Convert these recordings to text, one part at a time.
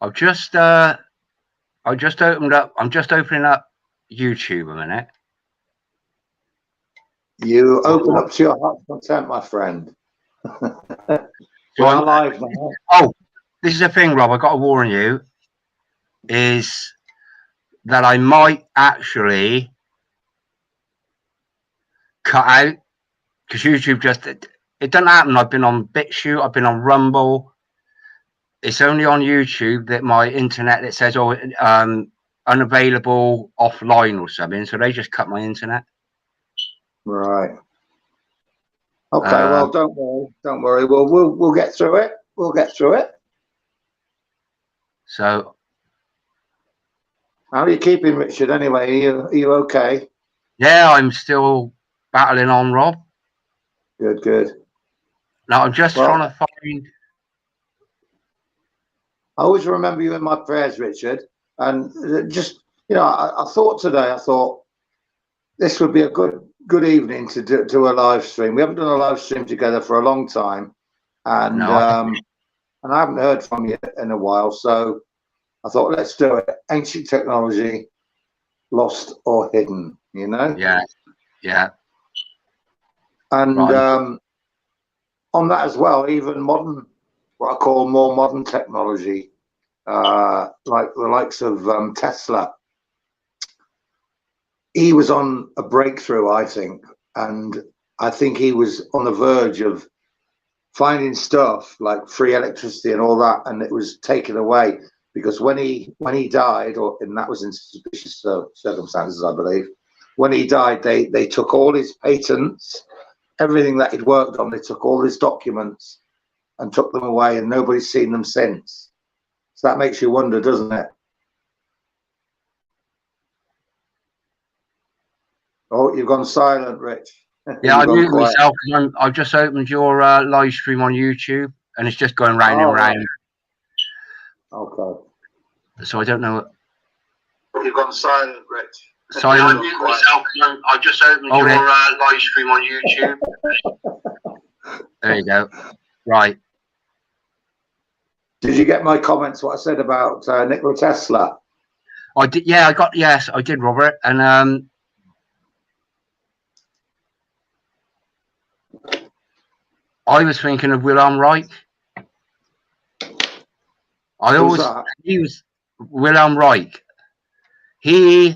I've just opened up. I'm just opening up YouTube a minute. You open up to your heart's content, my friend. So I'm live now. Oh, this is the thing, Rob. I got to warn you, is that I might actually cut out, because YouTube just it doesn't happen. I've been on BitChute, I've been on Rumble. It's only on YouTube that my internet, it says unavailable offline or something, so they just cut my internet. Right. Okay, well, don't worry. We'll get through it. We'll get through it. So, how are you keeping, Richard? Anyway, are you okay? Yeah, I'm still battling on, Rob. Good, good. Now I'm just trying to find. I always remember you in my prayers, Richard. And just, you know, I thought today, this would be a good evening to do a live stream. We haven't done a live stream together for a long time, and I haven't heard from you in a while. So I thought, let's do it. Ancient technology, lost or hidden. You know? Yeah, yeah. And on that as well, even modern, what I call more modern technology, like the likes of Tesla. He was on a breakthrough, I think, and I think he was on the verge of finding stuff like free electricity and all that, and it was taken away because when he died, and that was in suspicious circumstances, I believe. When he died, they took all his patents, everything that he'd worked on. They took all his documents and took them away, and nobody's seen them since. So that makes you wonder, doesn't it? Oh, you've gone silent, Rich. Yeah, I muted myself because I've just opened your live stream on YouTube, and it's just going round and round. Okay. So I don't know. You've gone silent, Rich. Silent. I muted myself because I've just opened your live stream on YouTube. There you go. Right. Did you get my comments? What I said about Nikola Tesla? I did. Yeah, yes, I did, Robert. And I was thinking of Wilhelm Reich. He was Wilhelm Reich. Do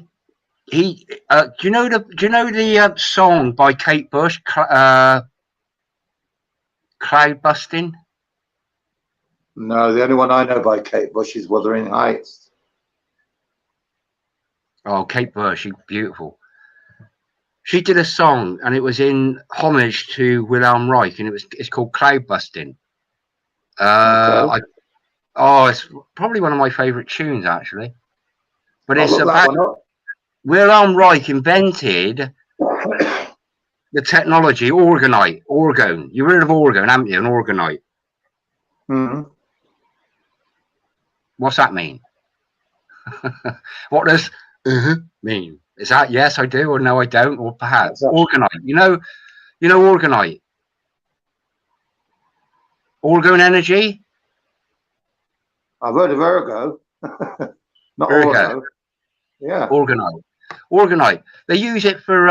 you know the song by Kate Bush, Cloud Busting? No, the only one I know by Kate Bush is Wuthering Heights. Oh, Kate Bush, she's beautiful. She did a song, and it was in homage to Wilhelm Reich, and it's called Cloud Busting. Okay. It's probably one of my favourite tunes, actually. But it's about Wilhelm Reich invented the technology orgone. You heard of orgone, haven't you? An orgonite. Mm-hmm. What's that mean? What does mean? Is that yes, I do, or no, I don't, or perhaps orgonite? You know, orgonite. Orgone energy. I've heard of ergo. Not orgo. Yeah. Orgonite. They use it for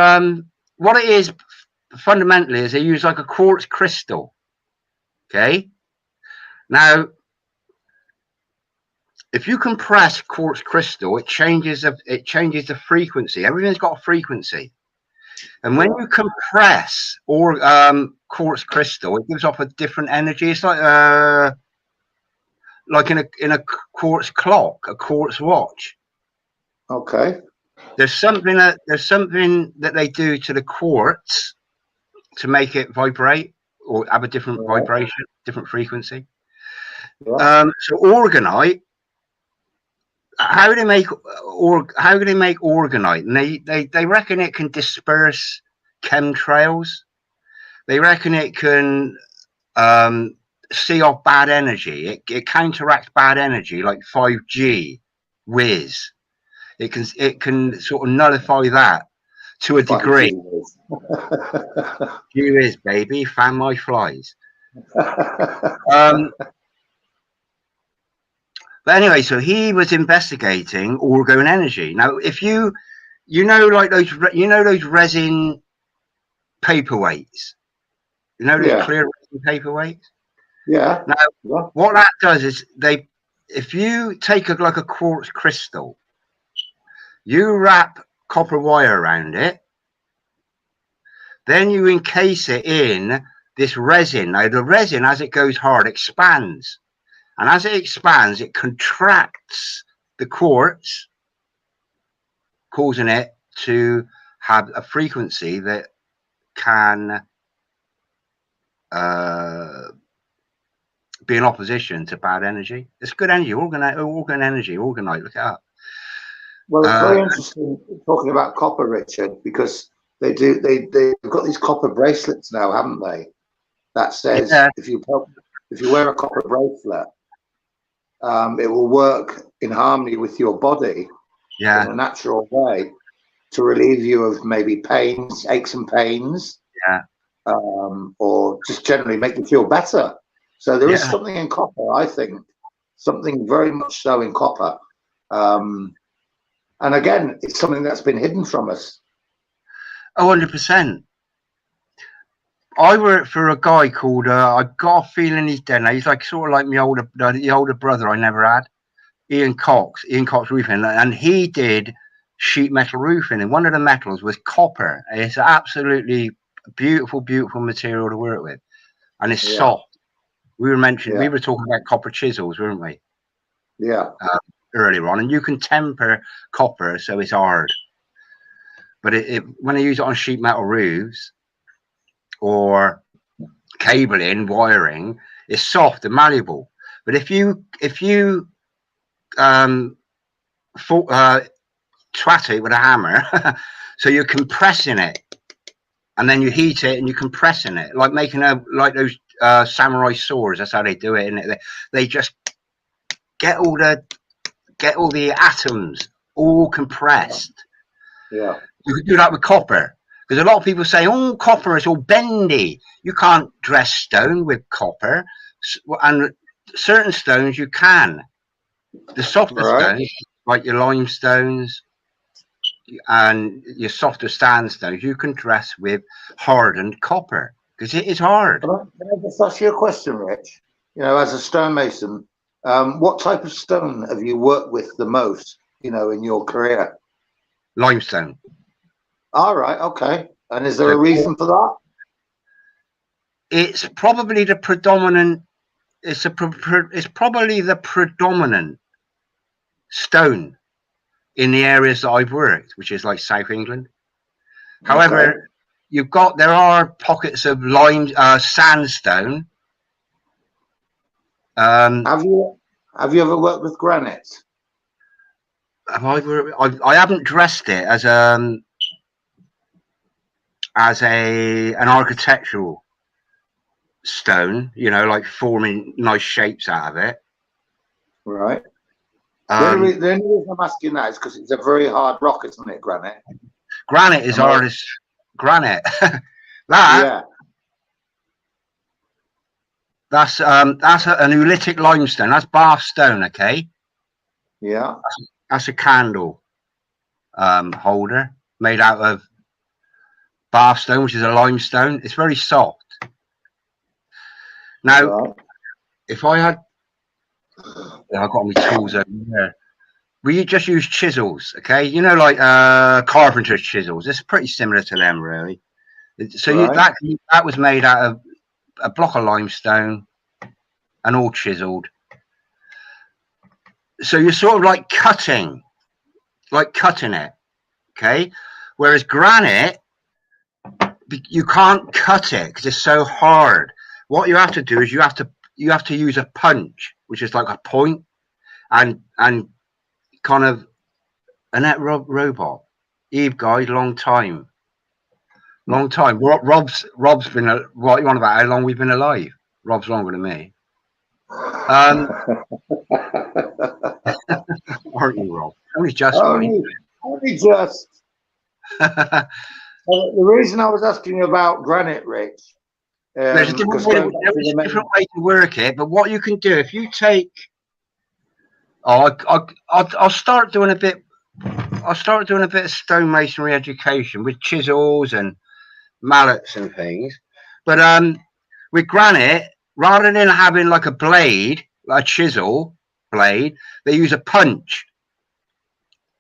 what it is fundamentally is they use like a quartz crystal. Okay. Now, if you compress quartz crystal, it changes the frequency. Everything's got a frequency, and when you compress quartz crystal, it gives off a different energy. It's like in a quartz clock, a quartz watch. Okay. There's something that they do to the quartz to make it vibrate or have a different vibration, different frequency. Yeah. So orgonite. How do they make orgonite? And they reckon it can disperse chemtrails. They reckon it can see off bad energy. It counteracts bad energy like 5G whiz. It can sort of nullify that to a degree. Gee whiz, baby, fan my flies. But anyway, so he was investigating orgone energy. Now, if you know, like those resin paperweights, those Yeah. clear resin paperweights. Yeah. Now, Yeah. what that does is if you take like a quartz crystal, you wrap copper wire around it, then you encase it in this resin. Now, the resin, as it goes hard, expands. And as it expands, it contracts the quartz, causing it to have a frequency that can be in opposition to bad energy. It's good energy, organ energy, orgonite, look it up. Well, it's very interesting talking about copper, Richard, because they've got these copper bracelets now, haven't they? That says Yeah, if you wear a copper bracelet, it will work in harmony with your body in yeah, a natural way to relieve you of maybe pains, aches and pains, yeah, or just generally make you feel better. So there is yeah. something in copper, I think, something very much so in copper. And again, it's something that's been hidden from us. 100%. I work for a guy called, I got a feeling he's dead now. He's like sort of like the older brother I never had, Ian Cox Roofing. And he did sheet metal roofing. And one of the metals was copper. It's absolutely beautiful, beautiful material to work with. And it's Yeah, soft. We yeah, were talking about copper chisels, weren't we? yeah. Earlier on. And you can temper copper so it's hard. But when I use it on sheet metal roofs or cabling, wiring, it's soft and malleable. But if you twat it with a hammer, so you're compressing it, and then you heat it and you're compressing it, like making like those samurai swords. That's how they do it, and they just get all the atoms all compressed. Yeah. You could do that with copper. Because a lot of people say, oh, copper is all bendy. You can't dress stone with copper. And certain stones you can. The softer Right. stones, like your limestones and your softer sandstones, you can dress with hardened copper. Because it is hard. Can I just ask you a question, Rich? As a stonemason, what type of stone have you worked with the most, in your career? Limestone. All right, okay. And is there So a reason for that? it's probably the predominant. It's probably the predominant stone in the areas that I've worked, which is like South England. However, Okay. there are pockets of sandstone. Have you ever worked with granite? I haven't dressed it as an architectural stone, like forming nice shapes out of it. Right. The only reason I'm asking that is because it's a very hard rock, isn't it, granite? Granite is hard as granite. Yeah. That's an oolitic limestone. That's Bath stone, okay? Yeah. That's a candle holder made out of Bath stone, which is a limestone. It's very soft. Now, if I've got my tools over there. We just use chisels, okay? Like carpenter's chisels. It's pretty similar to them, really. So that was made out of a block of limestone and all chiseled. So you're sort of like cutting it, okay? Whereas granite, you can't cut it because it's so hard. What you have to do is you have to use a punch, which is like a point, and kind of Annette Robot, Eve guide, long time. Rob's been what you on about? How long we've been alive? Rob's longer than me. Aren't you, Rob? Only just, Only just. The reason I was asking you about granite, Rich, there's a different way to work it. But what you can do if you take Oh, I'll start doing a bit. I'll start doing a bit of stonemasonry education with chisels and mallets and things. But with granite, rather than having like a blade, like a chisel blade, they use a punch.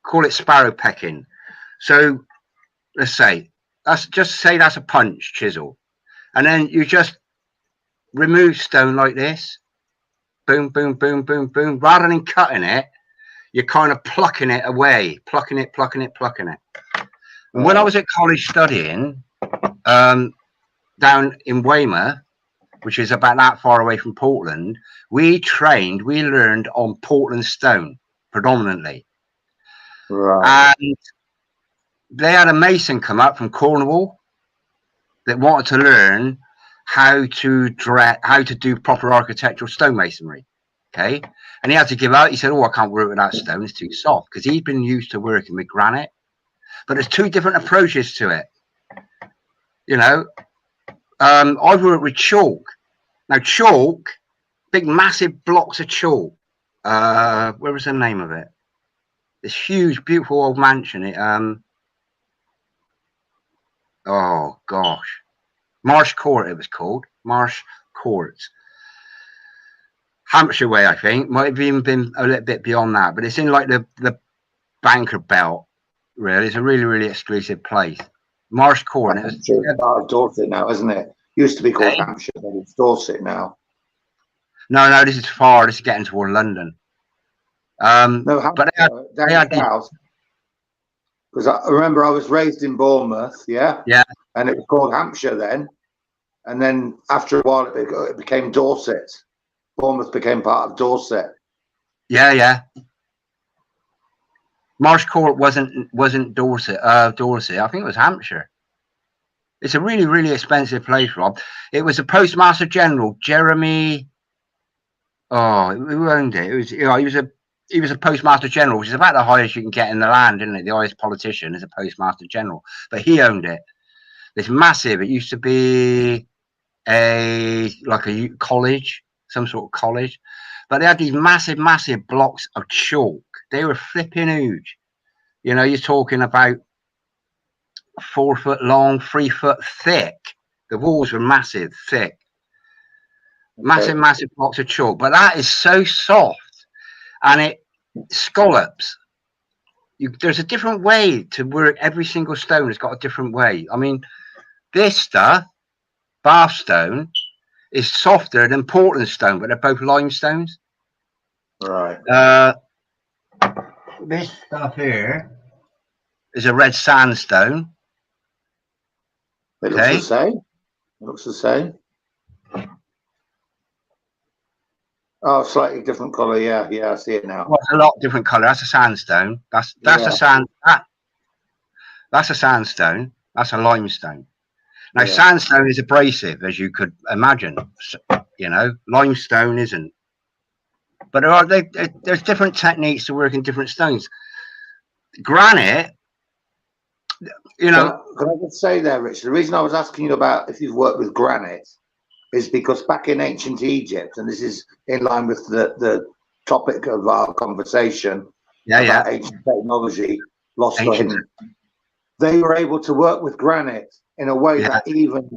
Call it sparrow pecking. So let's say that's a punch chisel, and then you just remove stone like this. Boom, boom, boom, boom, boom. Rather than cutting it, you're kind of plucking it away, plucking it, plucking it, plucking it. And when I was at college studying down in Weymouth, which is about that far away from Portland, we learned on Portland stone predominantly. Right. And they had a mason come up from Cornwall that wanted to learn how to do proper architectural stonemasonry. Okay. And he had to give out. He said, "Oh, I can't work with that stone. It's too soft," because he'd been used to working with granite. But there's two different approaches to it. You know, I've worked with chalk. Now, chalk, big, massive blocks of chalk. Where was the name of it? This huge, beautiful old mansion. Oh gosh, Marsh Court. It was called Marsh Court, Hampshire way. I think might have even been a little bit beyond that, but it's in like the Banker Belt. Really, it's a really, really exclusive place. Marsh Court. And it was part of Dorset now, isn't it? Used to be called Hampshire, but it's Dorset now. No, this is far. This is getting toward London. No, Hampshire, but they had south. Because I remember I was raised in Bournemouth, yeah, and it was called Hampshire then, and then after a while it became Dorset. Bournemouth became part of Dorset. Yeah. Marsh Court wasn't Dorset. Dorset. I think it was Hampshire. It's a really, really expensive place, Rob. It was a Postmaster General, Jeremy. Oh, who owned it? It was, he was a Postmaster General, which is about the highest you can get in the land, isn't it? The highest politician is a Postmaster General, but he owned it. It's massive. It used to be a college, some sort of college, but they had these massive, massive blocks of chalk. They were flipping huge. You know, you're talking about 4 foot long, 3 foot thick. The walls were massive, thick. Massive, massive blocks of chalk. But that is so soft and it scallops. There's a different way to work. Every single stone has got a different way. I mean, this stuff, Bath stone, is softer than Portland stone, but they're both limestones. Right. This stuff here is a red sandstone. It looks the same. It looks the same. Oh, slightly different colour. Yeah, I see it now. Well, it's a lot different colour. That's a sandstone. That's a sand. That's a sandstone. That's a limestone. Now, sandstone is abrasive, as you could imagine. You know, limestone isn't. But there's different techniques to work in different stones. Granite, you know. Can I just say there, Rich? The reason I was asking you about if you've worked with granite is because back in ancient Egypt, and this is in line with the topic of our conversation about ancient technology, lost or hidden, they were able to work with granite in a way that even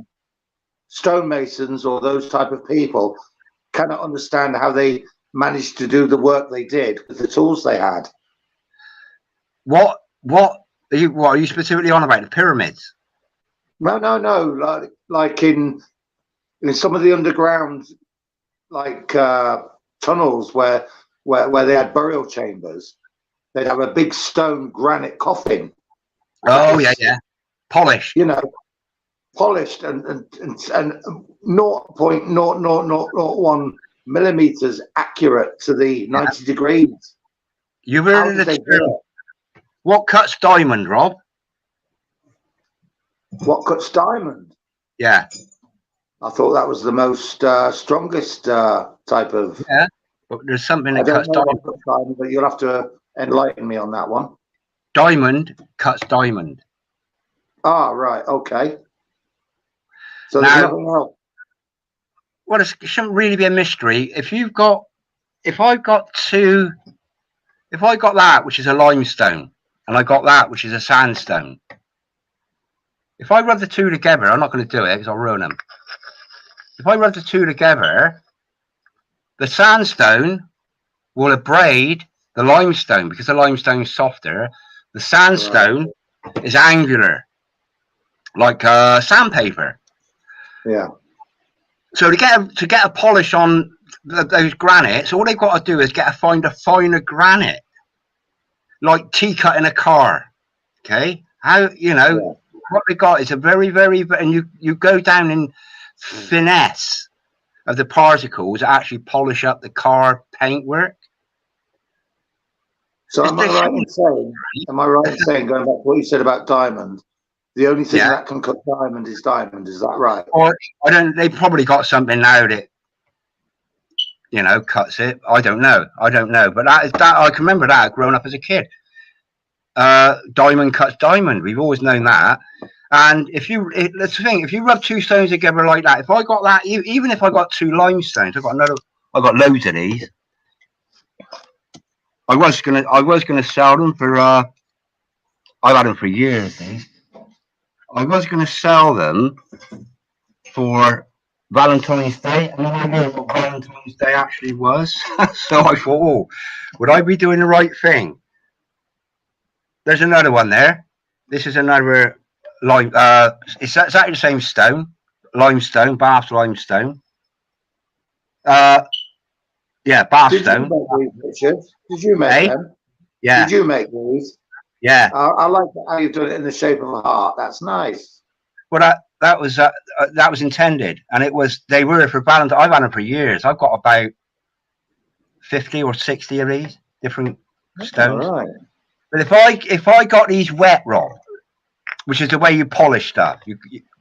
stonemasons or those type of people cannot understand how they managed to do the work they did with the tools they had. What are you specifically on about? The pyramids? No. Like in some of the underground, like tunnels where they had burial chambers, they'd have a big stone granite coffin. Oh yeah, polished. You know, polished and 0.0001 millimeters accurate to the 90 degrees. You've heard of the term, what cuts diamond, Rob? What cuts diamond? Yeah. I thought that was the most strongest type of. Yeah, but there's something that cuts diamond. But you'll have to enlighten me on that one. Diamond cuts diamond. Ah, right. Okay. So there's nothing else. Well, it shouldn't really be a mystery. If I've got two if I got that, which is a limestone, and I got that, which is a sandstone, if I rub the two together, I'm not going to do it because I'll ruin them. If I rub the two together, the sandstone will abrade the limestone because the limestone is softer. The sandstone is angular, like sandpaper. Yeah. So to get a polish on those granites, all they've got to do is find a finer granite, like T-cut in a car. Okay, how what they got is a very, very, and you go down in finesse of the particles that actually polish up the car paintwork. So am I right in saying, going back to what you said about diamond, the only thing that can cut diamond is diamond? Is that right? Or I don't. They probably got something now that cuts it. I don't know. But that I can remember that growing up as a kid. Diamond cuts diamond. We've always known that. And that's the thing. If you rub two stones together like that, if I got that, even if I got two limestones, I've got loads of these. I was gonna sell them for. I've had them for years. I was gonna sell them for Valentine's Day, and I knew what Valentine's Day actually was. So I thought, oh, would I be doing the right thing? There's another one there. This is another lime. It's exactly the same stone, limestone, Bath limestone. Yeah, Bath stone. Did you make them? Yeah. Did you make these? Yeah. I like how you've done it in the shape of a heart. That's nice. Well, that was intended, and they were for Valentine. I've had them for years. I've got about 50 or 60 of these different stones. All right. But if I got these wet rock, which is the way you polish stuff,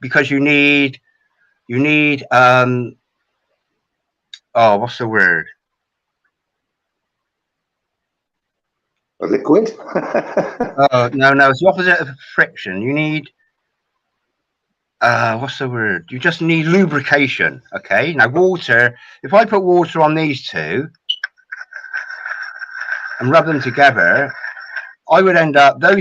because you need what's the word? A liquid? No, it's the opposite of friction. You need what's the word? You just need lubrication. Okay. Now water. If I put water on these two and rub them together, I would end up I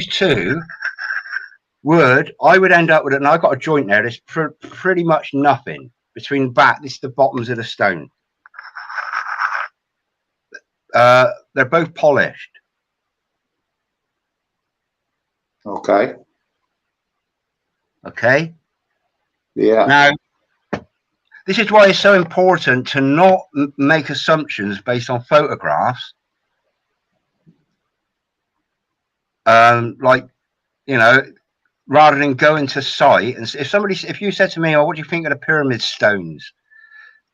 would end up with it. And I've got a joint there. There's pretty much nothing between this is the bottoms of the stone. They're both polished. Okay. Yeah. Now, this is why it's so important to not make assumptions based on photographs. Rather than go into site, and if you said to me, "Oh, what do you think of the pyramid stones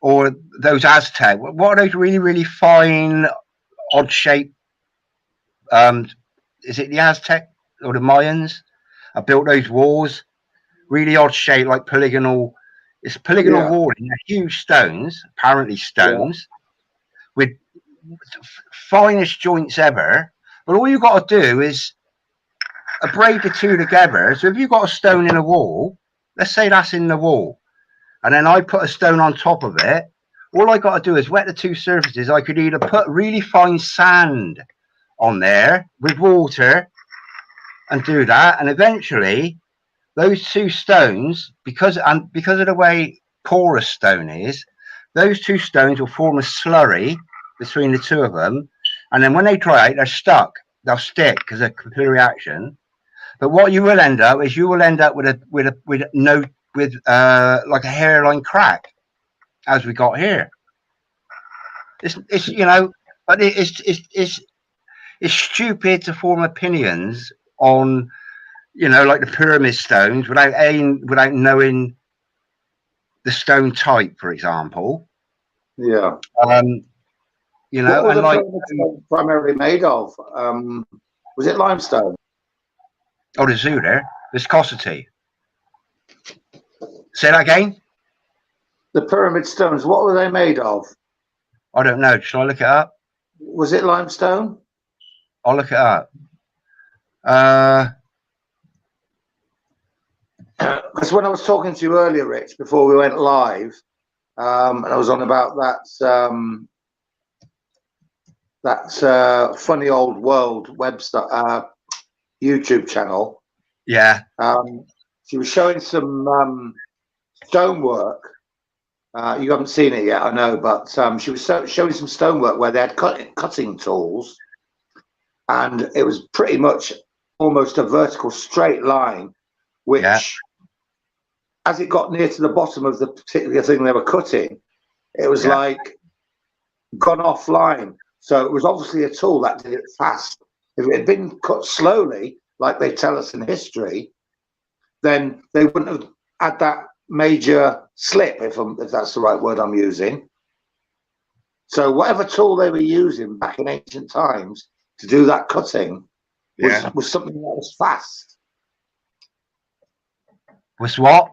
or those Aztec? What are those really, really fine, odd shaped? Is it the Aztec or the Mayans? I built those walls, really odd shape, like polygonal. It's polygonal walling, huge stones, apparently stones, with finest joints ever. But all you got to do is abrade the two together. So if you've got a stone in a wall, let's say that's in the wall, and then I put a stone on top of it, all I got to do is wet the two surfaces. I could either put really fine sand on there with water and do that, and eventually those two stones, because of the way porous stone is, those two stones will form a slurry between the two of them, and then when they dry out, they're stuck. They'll stick because of capillary reaction. But what you will end up with like a hairline crack, as we got here. But it's stupid to form opinions on, like the pyramid stones without knowing the stone type, for example. Yeah. What was the pyramid stone primarily made of? Was it limestone? Oh, the zoo there. Viscosity. Say that again? The pyramid stones, what were they made of? I don't know. Shall I look it up? Was it limestone? I'll look it up. Because when I was talking to you earlier, Rich, before we went live, and I was on about that That's Funny Old World website, YouTube channel. Yeah. She was showing some stonework. You haven't seen it yet, I know, but she was showing some stonework where they had cutting tools, and it was pretty much almost a vertical straight line, which, as it got near to the bottom of the particular thing they were cutting, it was like gone offline. So it was obviously a tool that did it fast. If it had been cut slowly, like they tell us in history, then they wouldn't have had that major slip, if that's the right word I'm using. So whatever tool they were using back in ancient times to do that cutting was something that was fast. Was what?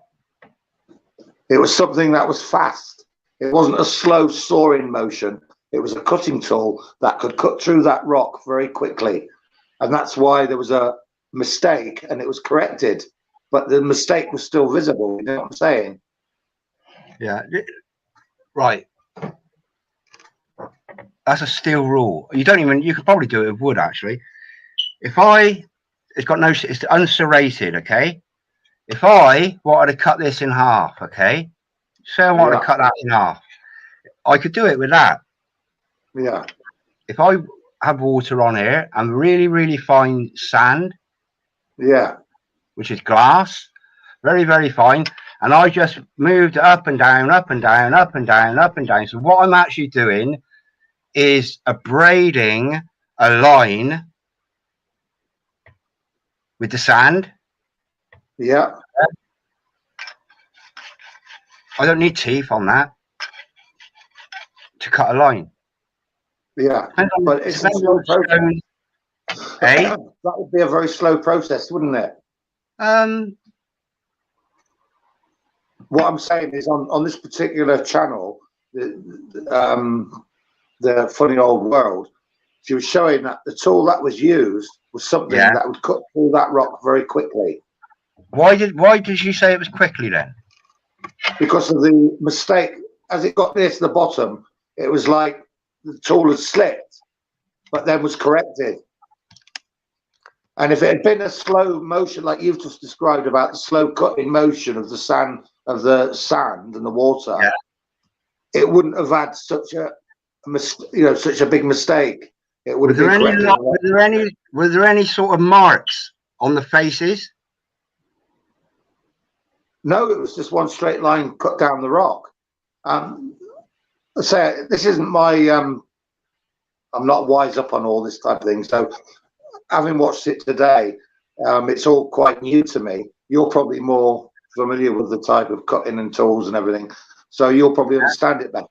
It was something that was fast. It wasn't a slow sawing motion. It was a cutting tool that could cut through that rock very quickly. And that's why there was a mistake and it was corrected. But the mistake was still visible. You know what I'm saying? Yeah. Right. That's a steel rule. You could probably do it with wood, actually. It's unserrated, okay? If I wanted to cut this in half, okay? Say I wanted to cut that in half, I could do it with that. Yeah. If I have water on here and really, really fine sand, which is glass, very, very fine, and I just moved up and down, up and down, up and down, up and down. So what I'm actually doing is abrading a line with the sand. Yeah. I don't need teeth on that to cut a line. Yeah, but it's a slow process. That would be a very slow process, wouldn't it? What I'm saying is, on this particular channel, the Funny Old World, she was showing that the tool that was used was something that would cut through that rock very quickly. Why did she say it was quickly then? Because of the mistake. As it got near to the bottom, it was like the tool had slipped, but then was corrected. And if it had been a slow motion, like you've just described about the slow cutting motion of the sand and the water, it wouldn't have had such a big mistake. It would have been corrected. Were there any sort of marks on the faces? No, it was just one straight line cut down the rock. Say this isn't my. I'm not wise up on all this type of thing. So, having watched it today, it's all quite new to me. You're probably more familiar with the type of cutting and tools and everything, so you'll probably understand it better.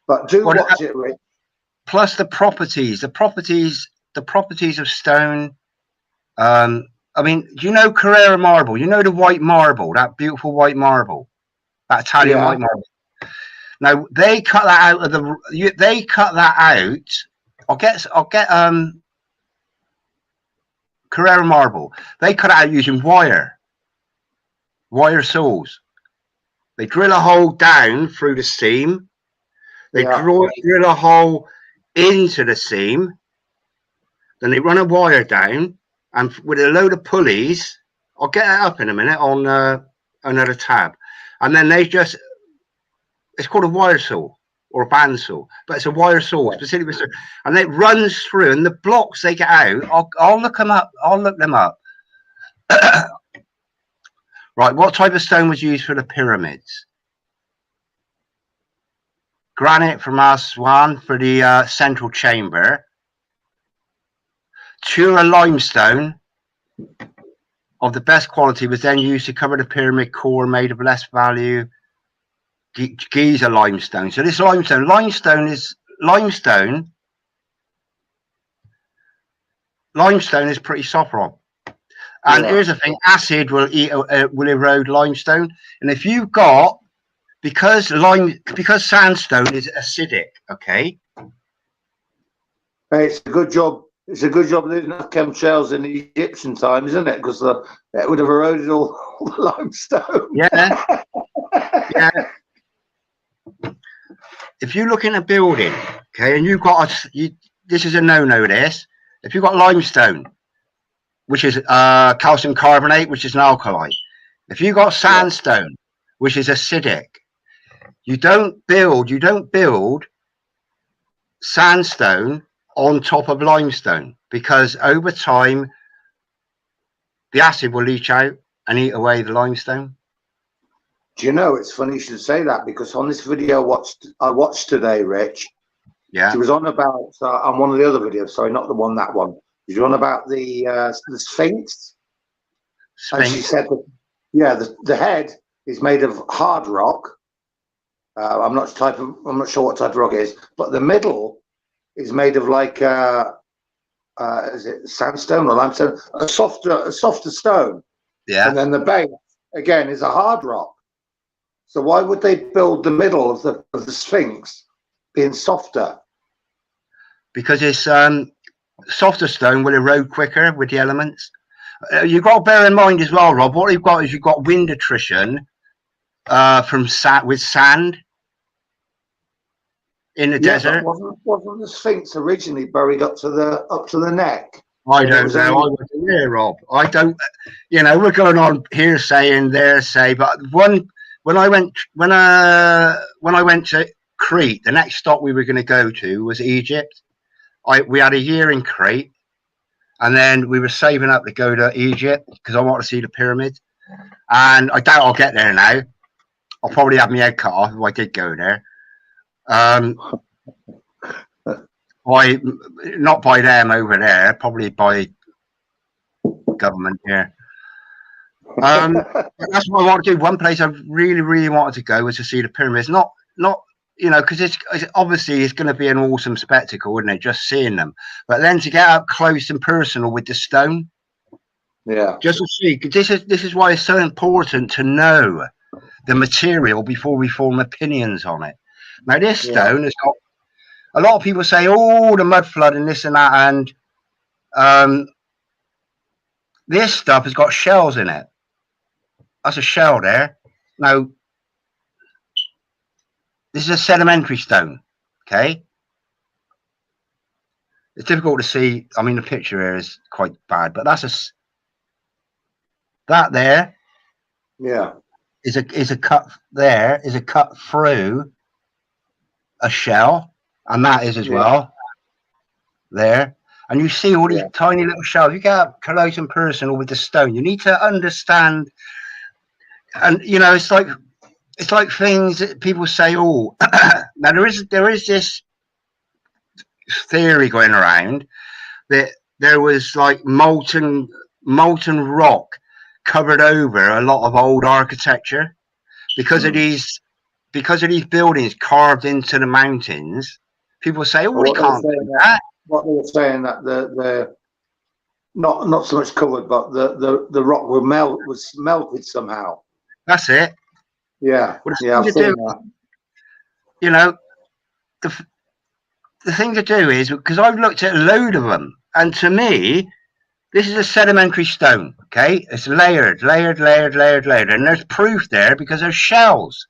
But do watch it, Rick. Plus the properties of stone. I mean, do you know Carrara marble? You know the white marble, that beautiful white marble, that Italian white marble. Now they cut that out of They cut that out. I'll get Carrara marble. They cut it out using wire saws. They drill a hole down through the seam. They drill a hole into the seam. Then they run a wire down, and with a load of pulleys, I'll get it up in a minute on another tab. And then it's called a wire saw or a bandsaw, but it's a wire saw specifically, and it runs through. And the blocks they get out, I'll look them up. Right, what type of stone was used for the pyramids? Granite from Aswan for the central chamber. Tura limestone of the best quality was then used to cover the pyramid core, made of less value Giza limestone. So this limestone is pretty soft rock. And here's the thing: acid will erode limestone. And if you've got, because sandstone is acidic, okay. Hey, it's a good job. It's a good job they didn't have chemtrails in the Egyptian time, isn't it? Because that would have eroded all the limestone. Yeah. Yeah. If you look in a building, okay, and you've got this is a no-no. This, if you've got limestone, which is calcium carbonate, which is an alkali. If you've got sandstone, which is acidic, you don't build sandstone on top of limestone, because over time the acid will leach out and eat away the limestone. Do you know, it's funny you should say that, because on this video I watched today, Rich, Yeah, she was on about on one of the other videos, sorry, not the one, that one. She was on about the Sphinx. And she said that, yeah, the head is made of hard rock. I'm not sure what type of rock it is, but the middle is made of like is it sandstone or limestone? A softer stone. yeah. And then the base again is a hard rock. So why would they build the middle of the Sphinx being softer? Because it's softer stone will erode quicker with the elements. You've got to bear in mind as well, Rob, what you've got is you've got wind attrition with sand in the desert. Wasn't the Sphinx originally buried up to the neck? I don't know. I wasn't there, Rob. I don't. You know, we're going on hearsay and thearsay, but when I went to Crete, the next stop we were going to go to was Egypt. We had a year in Crete, and then we were saving up to go to Egypt because I want to see the pyramids. And I doubt I'll get there now. I'll probably have my head cut off if I did go there. Not by them over there, probably by government here. That's what I want to do. One place I really, really wanted to go was to see the pyramids. Not you know, because it's obviously it's going to be an awesome spectacle, isn't it? Just seeing them, but then to get up close and personal with the stone, yeah, just to see. Because this is why it's so important to know the material before we form opinions on it. Now, this stone has got a lot of people say, "Oh, the mud flood and this and that," and this stuff has got shells in it. That's a shell there. Now, this is a sedimentary stone, okay? It's difficult to see. I mean, the picture here is quite bad, but that there, yeah, is a cut. There is a cut through a shell, and that is as well there. And you see all these tiny little shells. You get up close and personal with the stone. You need to understand, and you know, it's like things that people say. Oh, now there is this theory going around that there was like molten rock covered over a lot of old architecture because of these buildings carved into the mountains. People say, "Oh, we can't do that." What they were saying that the not so much covered, but the rock was melted somehow. That's it. Yeah, Well, I've seen that. You know, the thing to do is, because I've looked at a load of them, and to me, this is a sedimentary stone. Okay, it's layered, and there's proof there because there's shells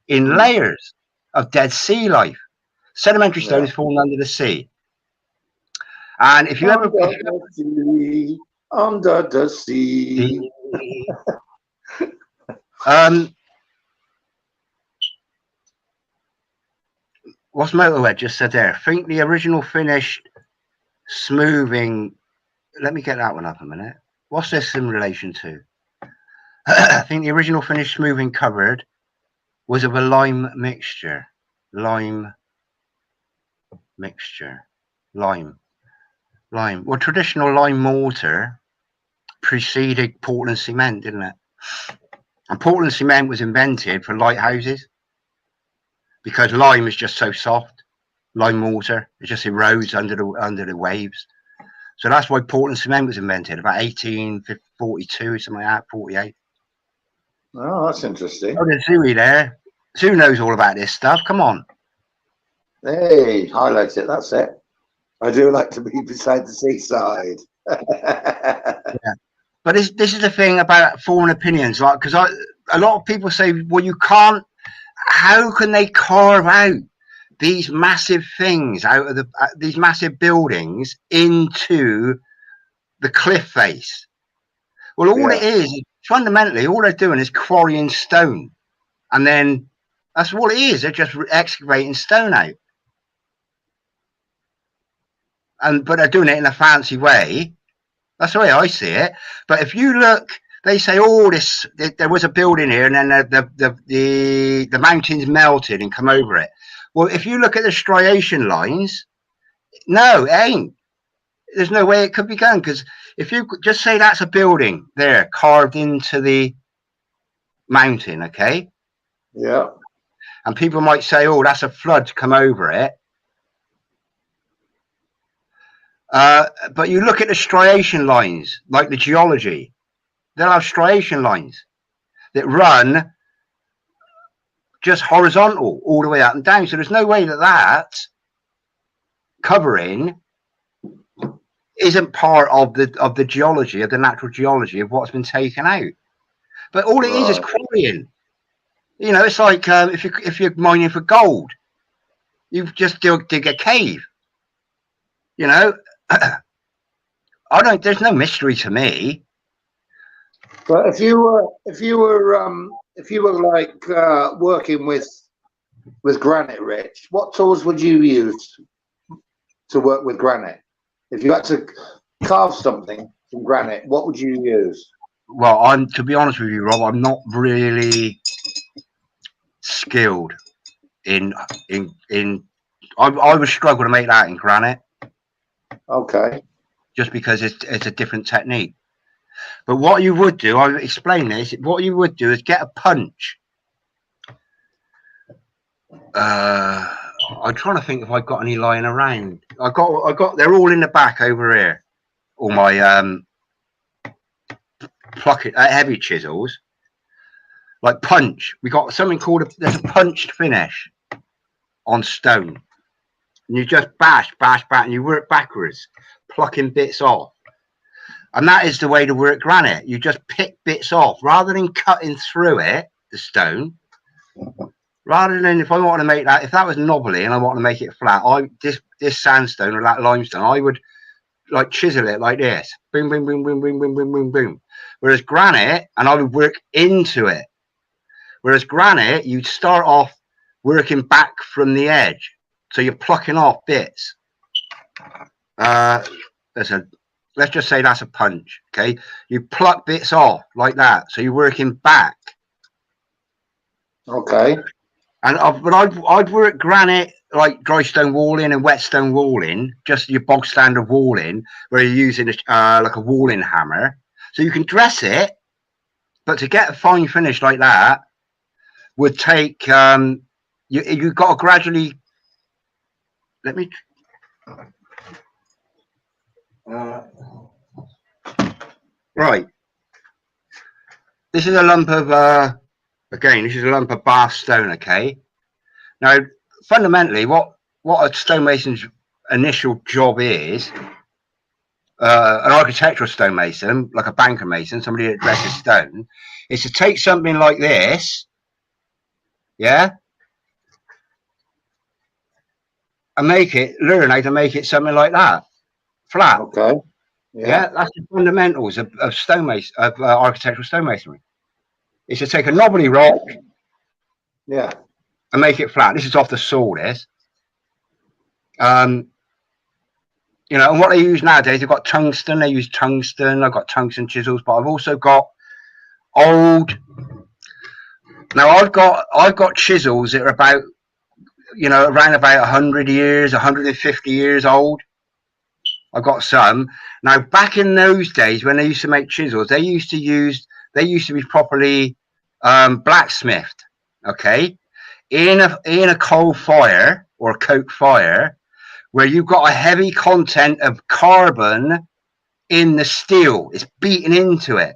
in layers of dead sea life. Sedimentary stone is formed under the sea. And if you under the sea. What's Motorhead just said there? Think the original finished smoothing. Let me get that one up a minute. What's this in relation to? I think the original finished smoothing covered was of a lime mixture. Lime. Well, traditional lime mortar preceded Portland cement, didn't it? And Portland cement was invented for lighthouses because lime is just so soft. Lime mortar, it just erodes under the waves. So that's why Portland cement was invented about 1842, something like that, 48. Oh, that's interesting. Oh, there's Zooey there. Zoo knows all about this stuff. Come on. Hey, highlight it. That's it. I do like to be beside the seaside. Yeah. But this is the thing about forming opinions, like, because a lot of people say, well, you can't. How can they carve out these massive things out of these massive buildings into the cliff face. Well, all it is fundamentally, all they're doing is quarrying stone, and then that's all it is. They're just excavating stone out, but they're doing it in a fancy way. That's the way I see it. But if you look, they say, "Oh, there was a building here, and then the mountains melted and come over it." Well, if you look at the striation lines, no, it ain't. There's no way it could be done, because if you just say that's a building there carved into the mountain, okay? Yeah. And people might say, "Oh, that's a flood to come over it." But you look at the striation lines, like the geology, they'll have striation lines that run just horizontal all the way up and down. So there's no way that covering isn't part of the geology, of the natural geology of what's been taken out. But all it is quarrying. You know, it's like if you're mining for gold, you just dig a cave. You know, there's no mystery to me. But if you were like working with granite, Rich, what tools would you use to work with granite? If you had to carve something from granite, what would you use? Well, to be honest with you, Rob, I'm not really skilled in I would struggle to make that in granite. Okay. Just because it's a different technique. But what you would do, I'll explain this. What you would do is get a punch. I'm trying to think if I've got any lying around. I got. They're all in the back over here. All my heavy chisels, like punch. We got something called there's a punched finish on stone, and you just bash, and you work backwards, plucking bits off. And that is the way to work granite. You just pick bits off rather than cutting through it, the stone. Rather than, if I want to make that, if that was knobbly and I want to make it flat, this sandstone or that limestone, I would like chisel it like this. Boom, boom, boom, boom, boom, boom, boom, boom, boom. Whereas granite, and I would work into it. Whereas granite, you'd start off working back from the edge. So you're plucking off bits. Let's just say that's a punch, okay? You pluck bits off like that, so you're working back. Okay. But I'd work granite like dry stone walling and wet stone walling, just your bog standard walling, where you're using like a walling hammer, so you can dress it. But to get a fine finish like that would take you've got to gradually. Let me. Right. This is a lump of again. This is a lump of Bath stone. Okay. Now, fundamentally, what a stonemason's initial job is, an architectural stonemason, like a banker mason, somebody that dresses stone, is to take something like this, yeah, and learn how to make it something like that, flat. Okay. Yeah, that's the fundamentals of architectural stonemasonry. Is to take a knobbly rock, yeah, and make it flat. This is off the saw. This, you know, and what they use nowadays, they've got tungsten. They use tungsten. I've got tungsten chisels, but I've also got old. Now I've got chisels that are about, you know, around about 100 years, 150 years old. I've got some. Now, back in those days when they used to make chisels, they used to be properly blacksmithed, okay, in a coal fire or a coke fire, where you've got a heavy content of carbon in the steel. It's beaten into it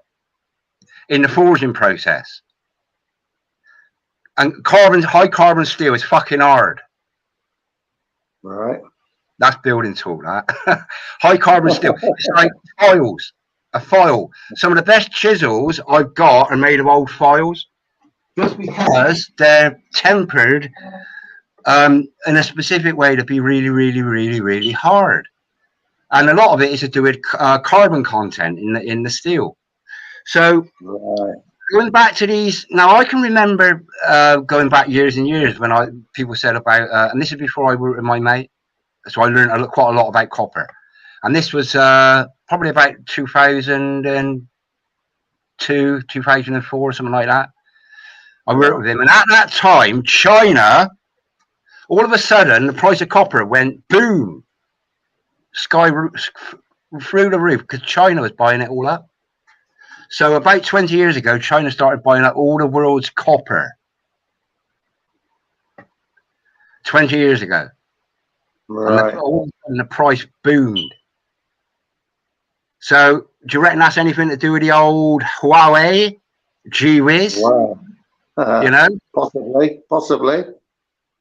in the forging process. And high carbon steel is fucking hard. All right. That's building tool, that. High carbon steel. It's like files. A file. Some of the best chisels I've got are made of old files, just because they're tempered in a specific way to be really, really, really, really hard. And a lot of it is to do with carbon content in the steel. So Right. going back to these, now I can remember going back years and years when people said about, and this is before I worked with my mate, so I learned quite a lot about copper. And this was probably about 2002, 2004, something like that. I worked with him, and at that time, China, all of a sudden, the price of copper went boom, through the roof, because China was buying it all up. So about 20 years ago, China started buying up all the world's copper. 20 years ago. Right. And all of a sudden the price boomed. So do you reckon that's anything to do with the old Huawei? Gee whiz. Wow. You know? Possibly.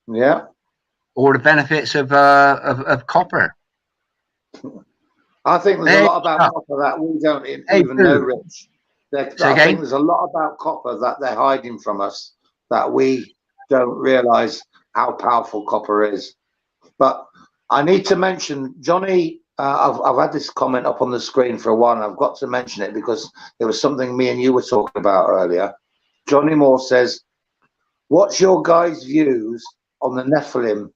Yeah. Or the benefits of copper. I think there's a lot about copper that we don't even know, Rich. I think there's a lot about copper that they're hiding from us that we don't realise how powerful copper is. But I need to mention, Johnny, I've had this comment up on the screen for a while, and I've got to mention it because it was something me and you were talking about earlier. Johnny Moore says, what's your guys' views on the Nephilim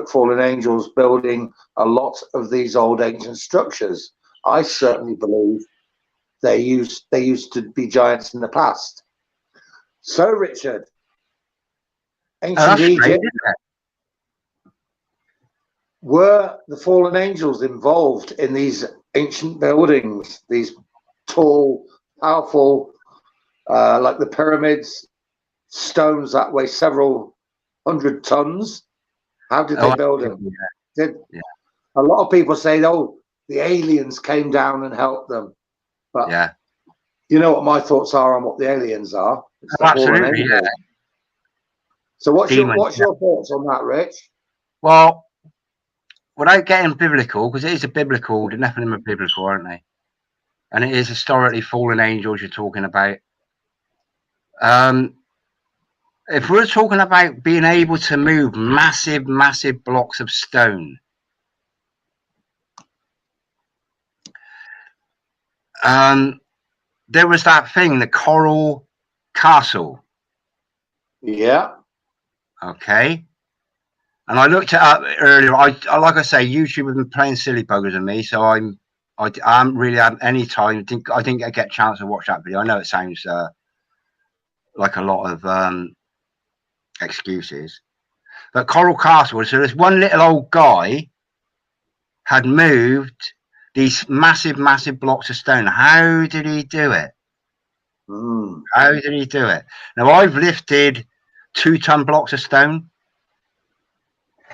/ fallen angels building a lot of these old ancient structures? I certainly believe they used to be giants in the past. So, Richard, ancient Egypt, were the fallen angels involved in these ancient buildings, these tall, powerful, like the pyramids, stones that weigh several 100 tons? How did they build them? A lot of people say, oh, the aliens came down and helped them. But you know what my thoughts are on what the aliens are? It's the fallen angels. So what's your thoughts on that, Rich? Well, without getting biblical, because it is the Nephilim are biblical, aren't they? And it is historically fallen angels you're talking about. If we're talking about being able to move massive, massive blocks of stone, there was that thing, the Coral Castle. Yeah. Okay. And I looked it up earlier. I like I say, YouTube has been playing silly buggers on me, so I haven't really had any time. I didn't get a chance to watch that video. I know it sounds like a lot of excuses, but Coral Castle. So this one little old guy had moved these massive, massive blocks of stone. How did he do it? How did he do it? Now I've lifted 2-ton blocks of stone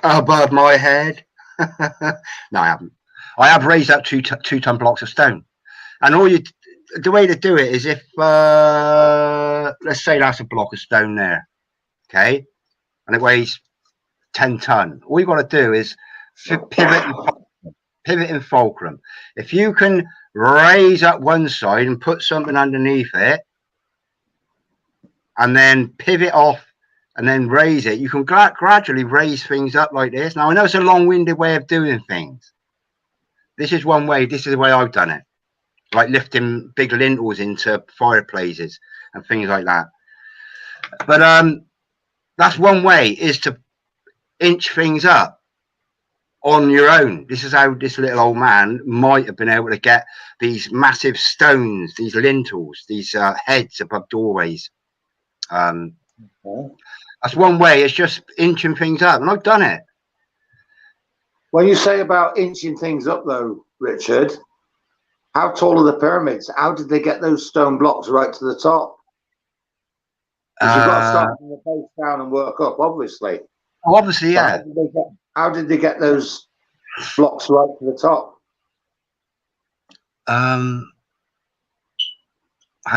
above my head. No, I haven't. I have raised up 2-ton blocks of stone, and the way to do it is if let's say that's a block of stone there, okay, and it weighs 10 ton. All you got to do is pivot and fulcrum. If you can raise up one side and put something underneath it, and then pivot off and then raise it, you can gradually raise things up like this. Now, I know it's a long-winded way of doing things. This is one way. This is the way I've done it, like lifting big lintels into fireplaces and things like that. But that's one way, is to inch things up on your own. This is how this little old man might have been able to get these massive stones, these lintels, these heads above doorways. That's one way. It's just inching things up, and I've done it. When you say about inching things up, though, Richard, how tall are the pyramids? How did they get those stone blocks right to the top? Because you've got to start from the base down and work up, obviously. Oh, obviously, yeah. How did they get those blocks right to the top? How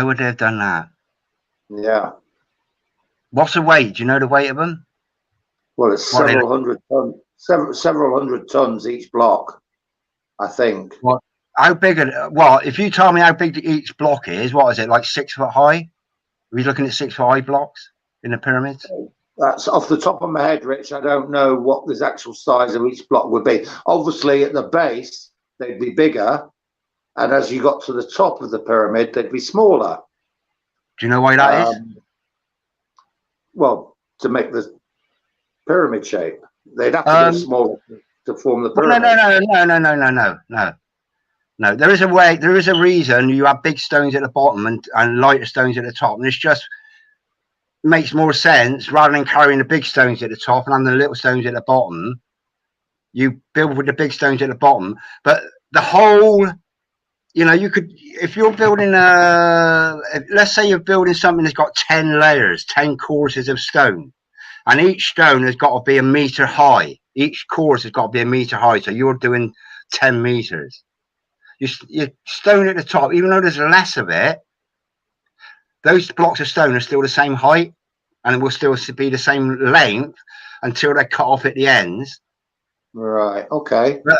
would they have done that? Yeah. What's the weight? Do you know the weight of them? Well, it's several hundred tons. Several hundred tons each block, I think. What? How big? Well, if you tell me how big each block is, what is it, like 6 foot high? Are we looking at 6 foot high blocks in the pyramids? That's off the top of my head, Rich. I don't know what the actual size of each block would be. Obviously, at the base, they'd be bigger. And as you got to the top of the pyramid, they'd be smaller. Do you know why that is? Well, to make the pyramid shape, they'd have to be smaller to form the pyramid. No. There is a way. There is a reason you have big stones at the bottom and lighter stones at the top, and it's just makes more sense rather than carrying the big stones at the top and having the little stones at the bottom. You build with the big stones at the bottom, but the whole, you know, you could, if you're building let's say you're building something that's got 10 layers, 10 courses of stone, and each stone has got to be a meter high. Each course has got to be a meter high, so you're doing 10 meters. Your stone at the top, even though there's less of it, those blocks of stone are still the same height, and it will still be the same length until they're cut off at the ends. Right. Okay. But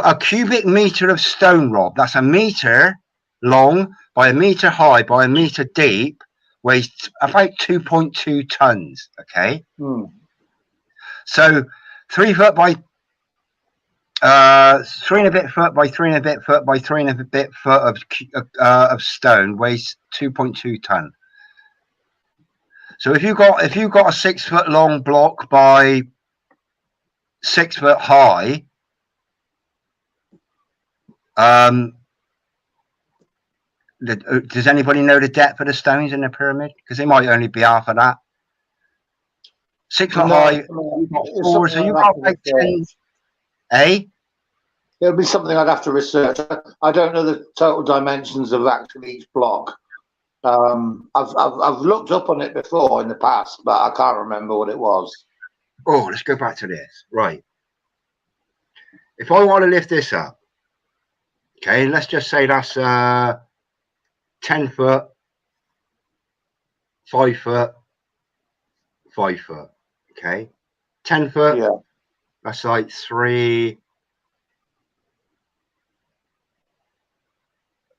a cubic meter of stone, Rob, that's a meter long by a meter high by a meter deep, weighs about 2.2 tons. Okay. So 3 foot by 3 and a bit foot by 3 and a bit foot by 3 and a bit foot of stone weighs 2.2 ton. So if you got a 6 foot long block by 6 foot high, does anybody know the depth of the stones in the pyramid? Because they might only be half of that. 6 foot high. You've got 4, so you've got like 10. Eh? It'll be something I'd have to research. I don't know the total dimensions of actually each block. I've looked up on it before in the past, but I can't remember what it was. Oh, let's go back to this. Right. If I want to lift this up, okay, let's just say that's 10 foot, 5 foot, 5 foot. Okay. 10 foot. Yeah. That's like 3.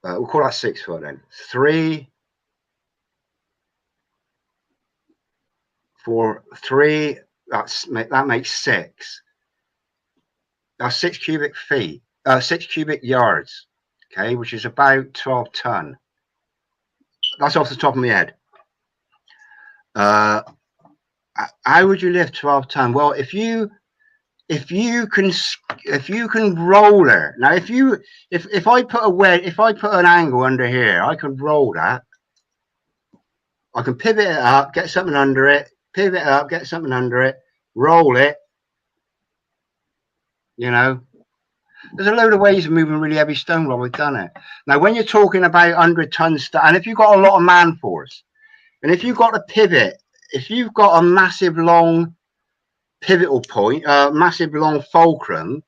We'll call that 6 foot then. 3, 4, 3. That makes 6. That's 6 cubic feet. 6 cubic yards. Okay, which is about 12 ton. That's off the top of my head. How would you lift 12 ton? Well, if you can roller. Now, if I put an angle under here, I can roll that. I can pivot it up, get something under it, pivot it up, get something under it, roll it. You know, there's a load of ways of moving really heavy stone while we've done it. Now, when you're talking about 100 ton stuff, and if you've got a lot of man force, and if you've got a pivot, if you've got a massive long pivotal point, massive long fulcrum,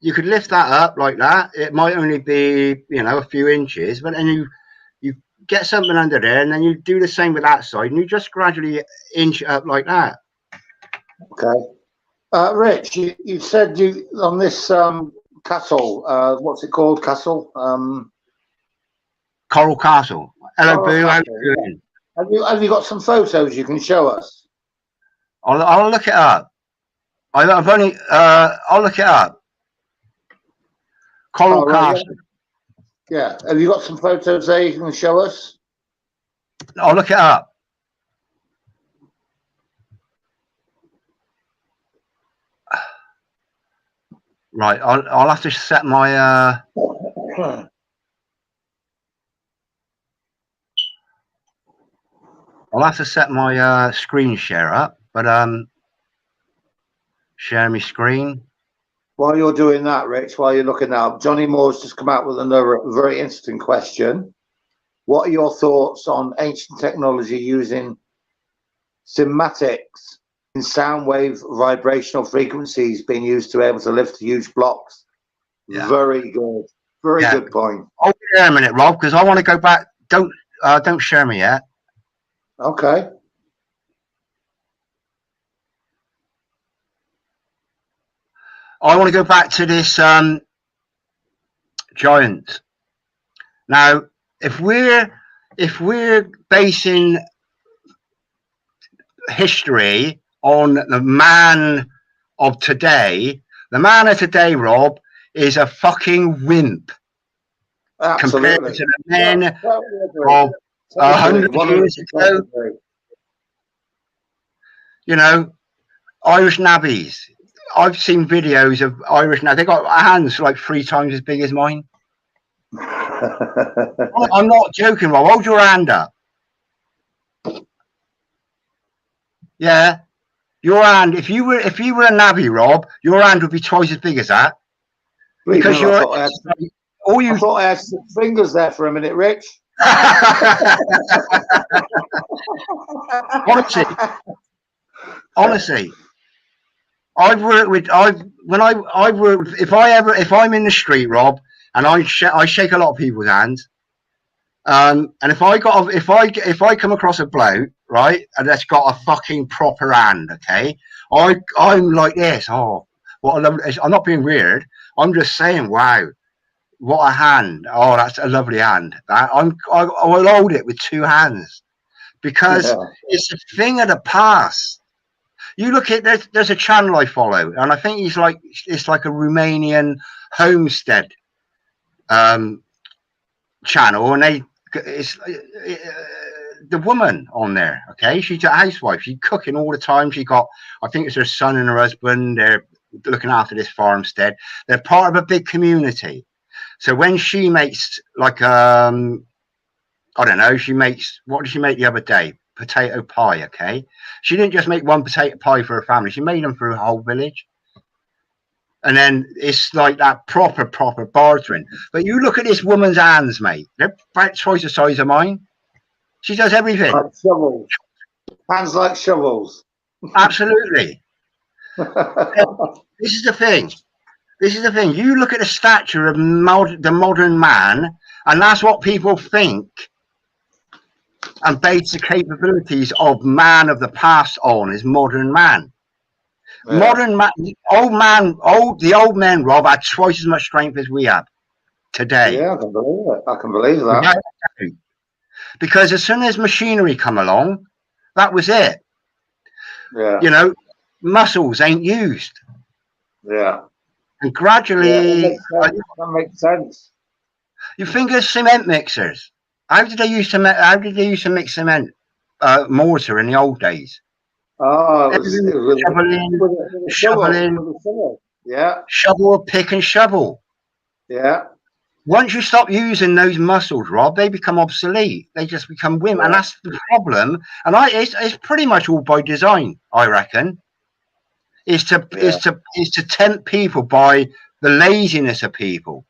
you could lift that up like that. It might only be, you know, a few inches, but then you get something under there, and then you do the same with that side, and you just gradually inch it up like that. Okay. Rich, you said you on this castle, what's it called? Castle? Coral Castle. Hello, Boo. How you doing? Have you got some photos you can show us? I'll look it up. I'll look it up. Coral Castle. Yeah. Have you got some photos there you can show us? I'll look it up. Right, I'll have to set my I'll have to set my screen share up, but share my screen. While you're doing that, Rich, while you're looking up, Johnny Moore's just come out with another very interesting question. What are your thoughts on ancient technology using cymatics in sound wave vibrational frequencies being used to be able to lift huge blocks? Yeah. Very good. Very good point. Hold there a minute, Rob, because I want to go back. Don't share me yet. Okay. I want to go back to this giant. Now, if we're basing history on the man of today, the man of today, Rob, is a fucking wimp compared Absolutely. to the men Totally agree. of Totally, 100 years 100% ago. agree. You know, Irish navvies. I've seen videos of Irish navvies. They got hands like 3 times as big as mine. I'm not joking, Rob. Hold your hand up. Yeah, your hand. If you were a navvy, Rob, your hand would be twice as big as that. Because I you're thought all you. I thought I had 6 fingers there for a minute, Rich. honestly, I've worked with if I'm in the street, Rob, and I shake a lot of people's hands. And if I come across a bloke, right, and that's got a fucking proper hand, okay, I'm like this. Oh, what a lovely! I'm not being weird. I'm just saying, wow, what a hand! Oh, that's a lovely hand. I will hold it with 2 hands because it's a thing of the past. You look at there's a channel I follow, and I think it's like a Romanian homestead channel, and it's the woman on there. Okay, she's a housewife. She's cooking all the time. I think it's her son and her husband. They're looking after this farmstead. They're part of a big community. So when she makes like I don't know, what did she make the other day? Potato pie. Okay, she didn't just make one potato pie for her family. She made them for her whole village. And then it's like that proper bartering. But you look at this woman's hands, mate. They're about twice the size of mine. She does everything. Like shovels. Hands like shovels. Absolutely. This is the thing. You look at the stature of the modern man, and that's what people think and base the capabilities of man of the past on is modern man. Yeah. Modern man, the old men, Rob, had twice as much strength as we have today. Yeah, I can believe it. I can believe that. Because as soon as machinery come along, that was it. Yeah. You know, muscles ain't used. Yeah. And gradually, that makes sense. You think of cement mixers. How did they used to mix cement mortar in the old days? Oh, it was shoveling. Yeah. Shovel, pick and shovel. Yeah. Once you stop using those muscles, Rob, they become obsolete. They just become wimp, and that's the problem. And it's pretty much all by design, I reckon. Is to tempt people by the laziness of people.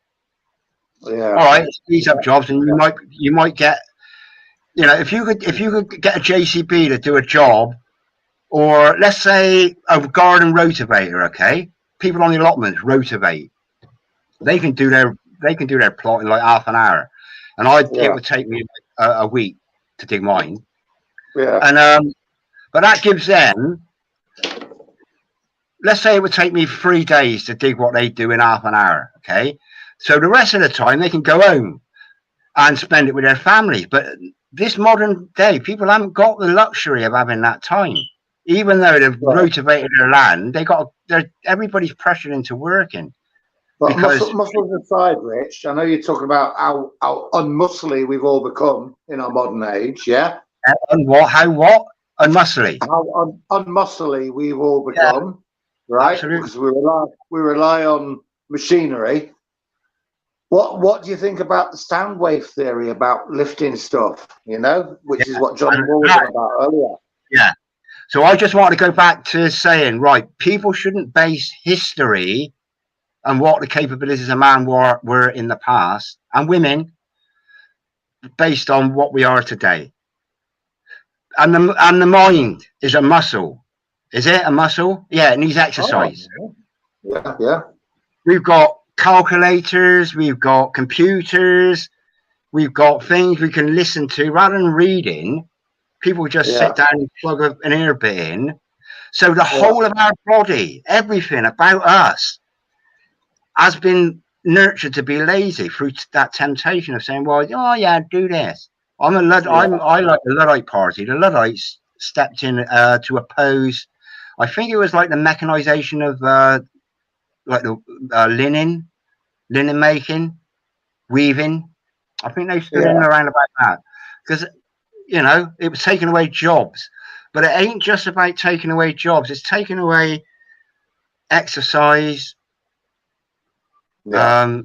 Yeah. All right, speeds up jobs, and you might get, if you could get a JCB to do a job, or let's say a garden rotivator. Okay, people on the allotments rotivate. They can do their plot in like half an hour, and it would take me a week to dig mine. Yeah. And but that gives them. Let's say it would take me 3 days to dig what they do in half an hour. Okay, so the rest of the time they can go home and spend it with their families. But this modern day, people haven't got the luxury of having that time. Even though they've rotivated their land, everybody's pressured into working. But muscles aside, Rich, I know you're talking about how unmuscly we've all become in our modern age, yeah? How unmuscly? How unmuscly we've all become, right? Absolutely. Because we rely on machinery. What do you think about the sound wave theory about lifting stuff, which is what John Moore was on about earlier? Yeah. So I just want to go back to saying, right, people shouldn't base history and what the capabilities of man were in the past, and women, based on what we are today. And the mind is a muscle. Is it a muscle? Yeah, it needs exercise. Oh, yeah. We've got calculators, we've got computers, we've got things we can listen to rather than reading. People just sit down and plug an earbud in. So the whole of our body, everything about us, has been nurtured to be lazy through that temptation of saying, "Well, do this." I like the Luddite party. The Luddites stepped in to oppose. I think it was like the mechanization of like the linen making, weaving. I think they stood in Yeah. around about that because it was taking away jobs. But it ain't just about taking away jobs. It's taking away exercise. Yeah.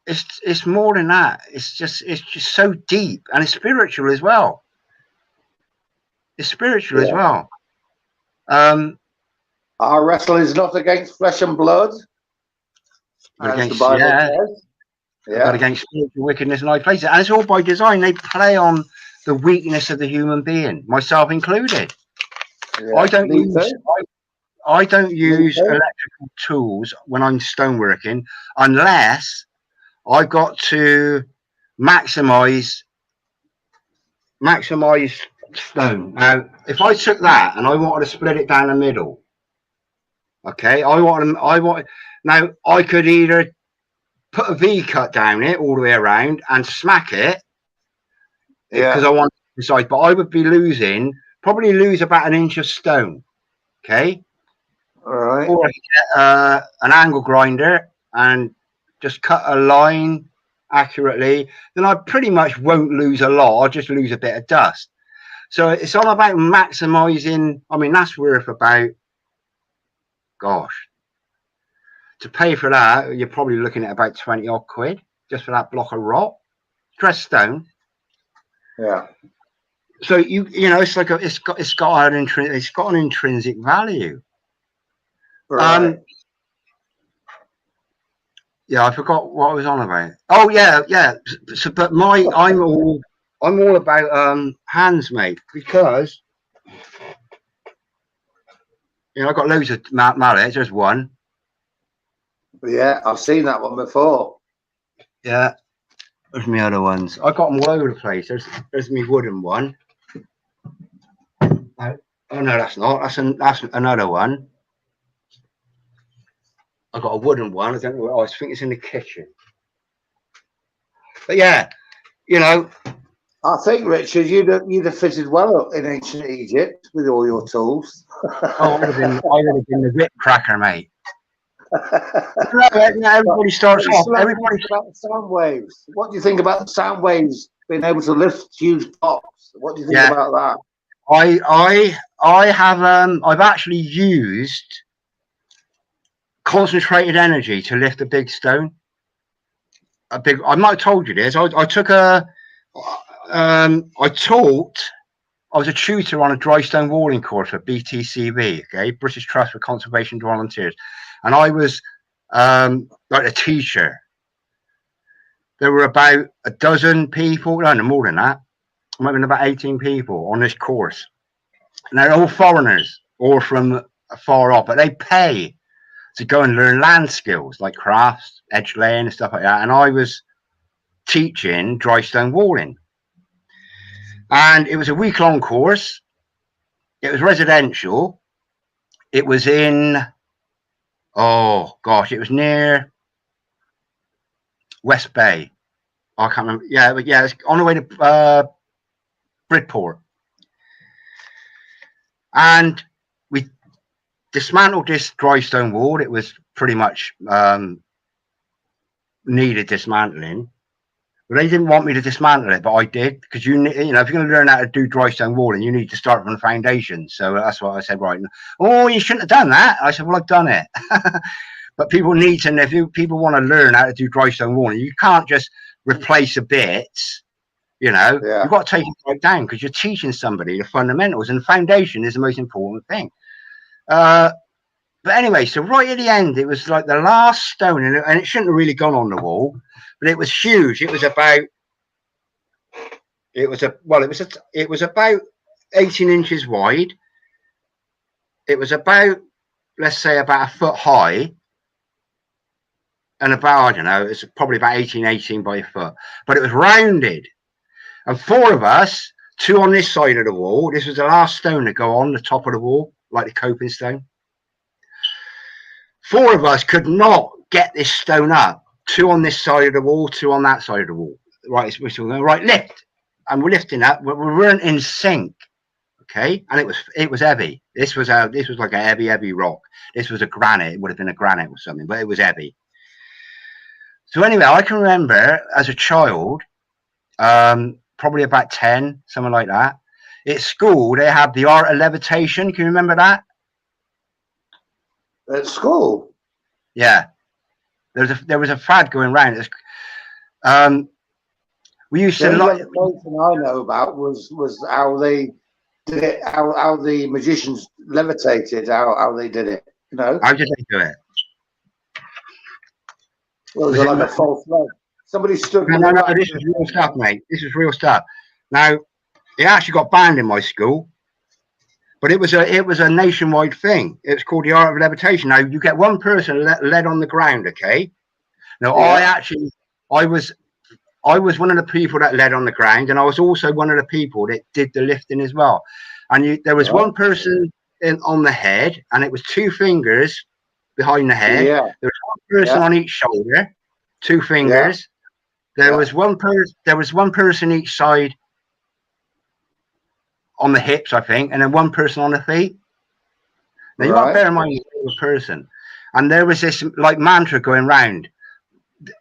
It's more than that. It's just so deep, and it's spiritual as well. It's spiritual as Yeah. well. Our wrestle is not against flesh and blood, But as the against Bible says. but Yeah. against spiritual wickedness in high places, and it's all by design. They play on the weakness of the human being, myself included. I Yeah. don't Me use too. I don't Me use too. electrical tools when I'm stoneworking unless I've got to maximize stone. Now, if I took that and I wanted to split it down the middle, okay, now I could either put a V cut down it all the way around and smack it because Yeah. I want to decide, but I would be probably lose about an inch of stone, okay, All right. or I could get an angle grinder and just cut a line accurately, then I pretty much won't lose a lot. I'll just lose a bit of dust. So it's all about maximizing. I mean, that's worth about, gosh, to pay for that, you're probably looking at about 20 odd quid just for that block of rock, dressed stone. Yeah. So it's like it's got an intrinsic value. Right. Yeah, I forgot what I was on about. Oh yeah. So, but I'm all about hands, mate, because I've got loads of mallets. There's one. Yeah, I've seen that one before. Yeah, there's my other ones. I got them all over the place. There's my wooden one. Oh no, that's not. That's another one. I got a wooden one. I don't know. I think it's in the kitchen. But yeah, I think, Richard, you'd have fitted well in ancient Egypt with all your tools. I would have been the whip cracker, mate. Everybody starts off. Everybody about the sound waves. What do you think about the sound waves being able to lift huge blocks? What do you think about that? I have I've actually used concentrated energy to lift a big stone. I might have told you this. I took I was a tutor on a dry stone walling course for BTCV, okay, British Trust for Conservation Volunteers, and I was like a teacher. There were about a dozen people, no, more than that. Might have been about 18 people on this course. And they're all foreigners or from far off, but they pay to go and learn land skills like crafts, edge laying, and stuff like that. And I was teaching dry stone walling. And it was a week-long course. It was residential. It was in, oh gosh, it was near West Bay. I can't remember. Yeah, but yeah, it's on the way to Bridport. And we dismantled this dry stone wall. It was pretty much needed dismantling. But they didn't want me to dismantle it, but I did, because if you're going to learn how to do dry stone walling, you need to start from the foundation. So that's what I said. Right? Oh, you shouldn't have done that. I said, well, I've done it. But people need to. If people want to learn how to do dry stone walling, you can't just replace the bits. You've got to take it right down, because you're teaching somebody the fundamentals, and the foundation is the most important thing. But anyway, so right at the end, it was like the last stone, and it shouldn't have really gone on the wall, but it was huge. It was about 18 inches wide. It was about, let's say, about a foot high, and about, I don't know, it's probably about 18 by a foot, but it was rounded. And four of us, two on this side of the wall, this was the last stone to go on the top of the wall, like the coping stone. Four of us could not get this stone up. Two on this side of the wall, two on that side of the wall. Right, we're still going, right, lift. And we're lifting up, but we weren't in sync. Okay, and it was heavy. This was like a heavy rock. This was a granite. It would have been a granite or something, but it was heavy. So anyway, I can remember as a child, probably about 10, something like that. At school, they had the art of levitation. Can you remember that? At school? Yeah. There was a fad going around. We used The to only like. levitation I know about was how they did it, how the magicians levitated, how they did it. You know, How did they do it? was Was it it? like a false leg? Somebody stood No, with no, their no. back This to is the real stuff, camera. mate. This is real stuff. Now, it actually got banned in my school, but it was a nationwide thing. It was called the art of levitation. Now, you get one person led on the ground. Okay. Now, Yeah. I was one of the people that led on the ground, and I was also one of the people that did the lifting as well. And there was Right. one person on the head, and it was two fingers behind the head. Yeah. There was one person Yeah. on each shoulder, two Yeah. fingers. There was one person each side on the hips, I think, and then one person on the feet. Now you got to Right. bear in mind you're a person, and there was this like mantra going round.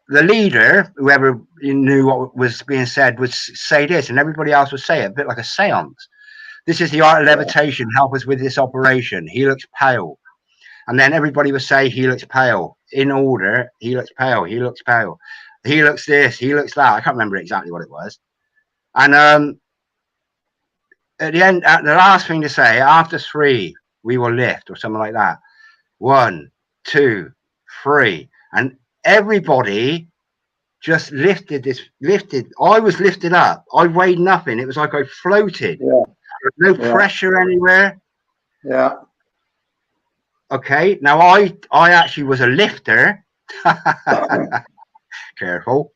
The leader, whoever knew what was being said, would say this, and everybody else would say it, a bit like a seance. This is the art of Yeah. levitation. Help us with this operation. He looks pale. And then everybody would say, he looks pale. In order, he looks pale. He looks pale. He looks this. He looks that. I can't remember exactly what it was. And at the end, the last thing to say, after 3, we will lift or something like that. 1, 2, 3. And everybody just lifted. I was lifted up. I weighed nothing. It was like I floated. Yeah. There was no pressure anywhere. Yeah. Okay. Now I actually was a lifter. Careful.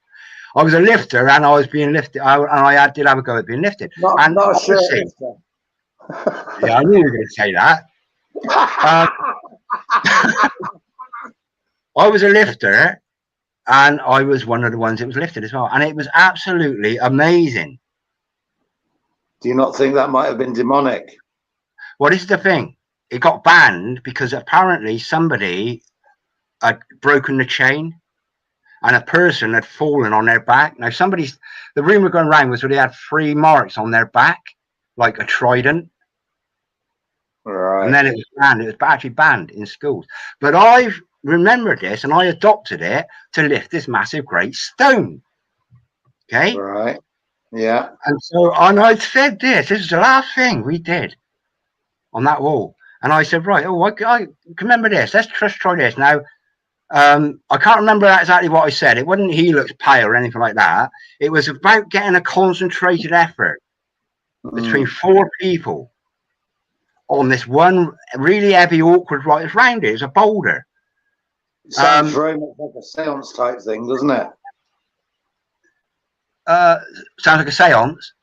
I was a lifter, and I was being lifted. And I did have a go at being lifted. And Not a shirt obviously, lifter. yeah, I knew you were going to say that. I was a lifter, and I was one of the ones that was lifted as well, and it was absolutely amazing. Do you not think that might have been demonic? Well, this is the thing. It got banned because apparently somebody had broken the chain, and a person had fallen on their back. Now, the rumor going around was that they had 3 marks on their back, like a trident. Right. And then it was banned. It was actually banned in schools. But I've remembered this, and I adopted it to lift this massive great stone. Okay. Right. Yeah. And so, and I said this is the last thing we did on that wall. And I said, right, I can remember this. Let's just try this. Now, I can't remember exactly what I said. It wasn't he looks pale or anything like that. It was about getting a concentrated effort between 4 people on this one really heavy, awkward right. It's round it. It's a boulder. It sounds very much like a seance type thing, doesn't it? Sounds like a seance.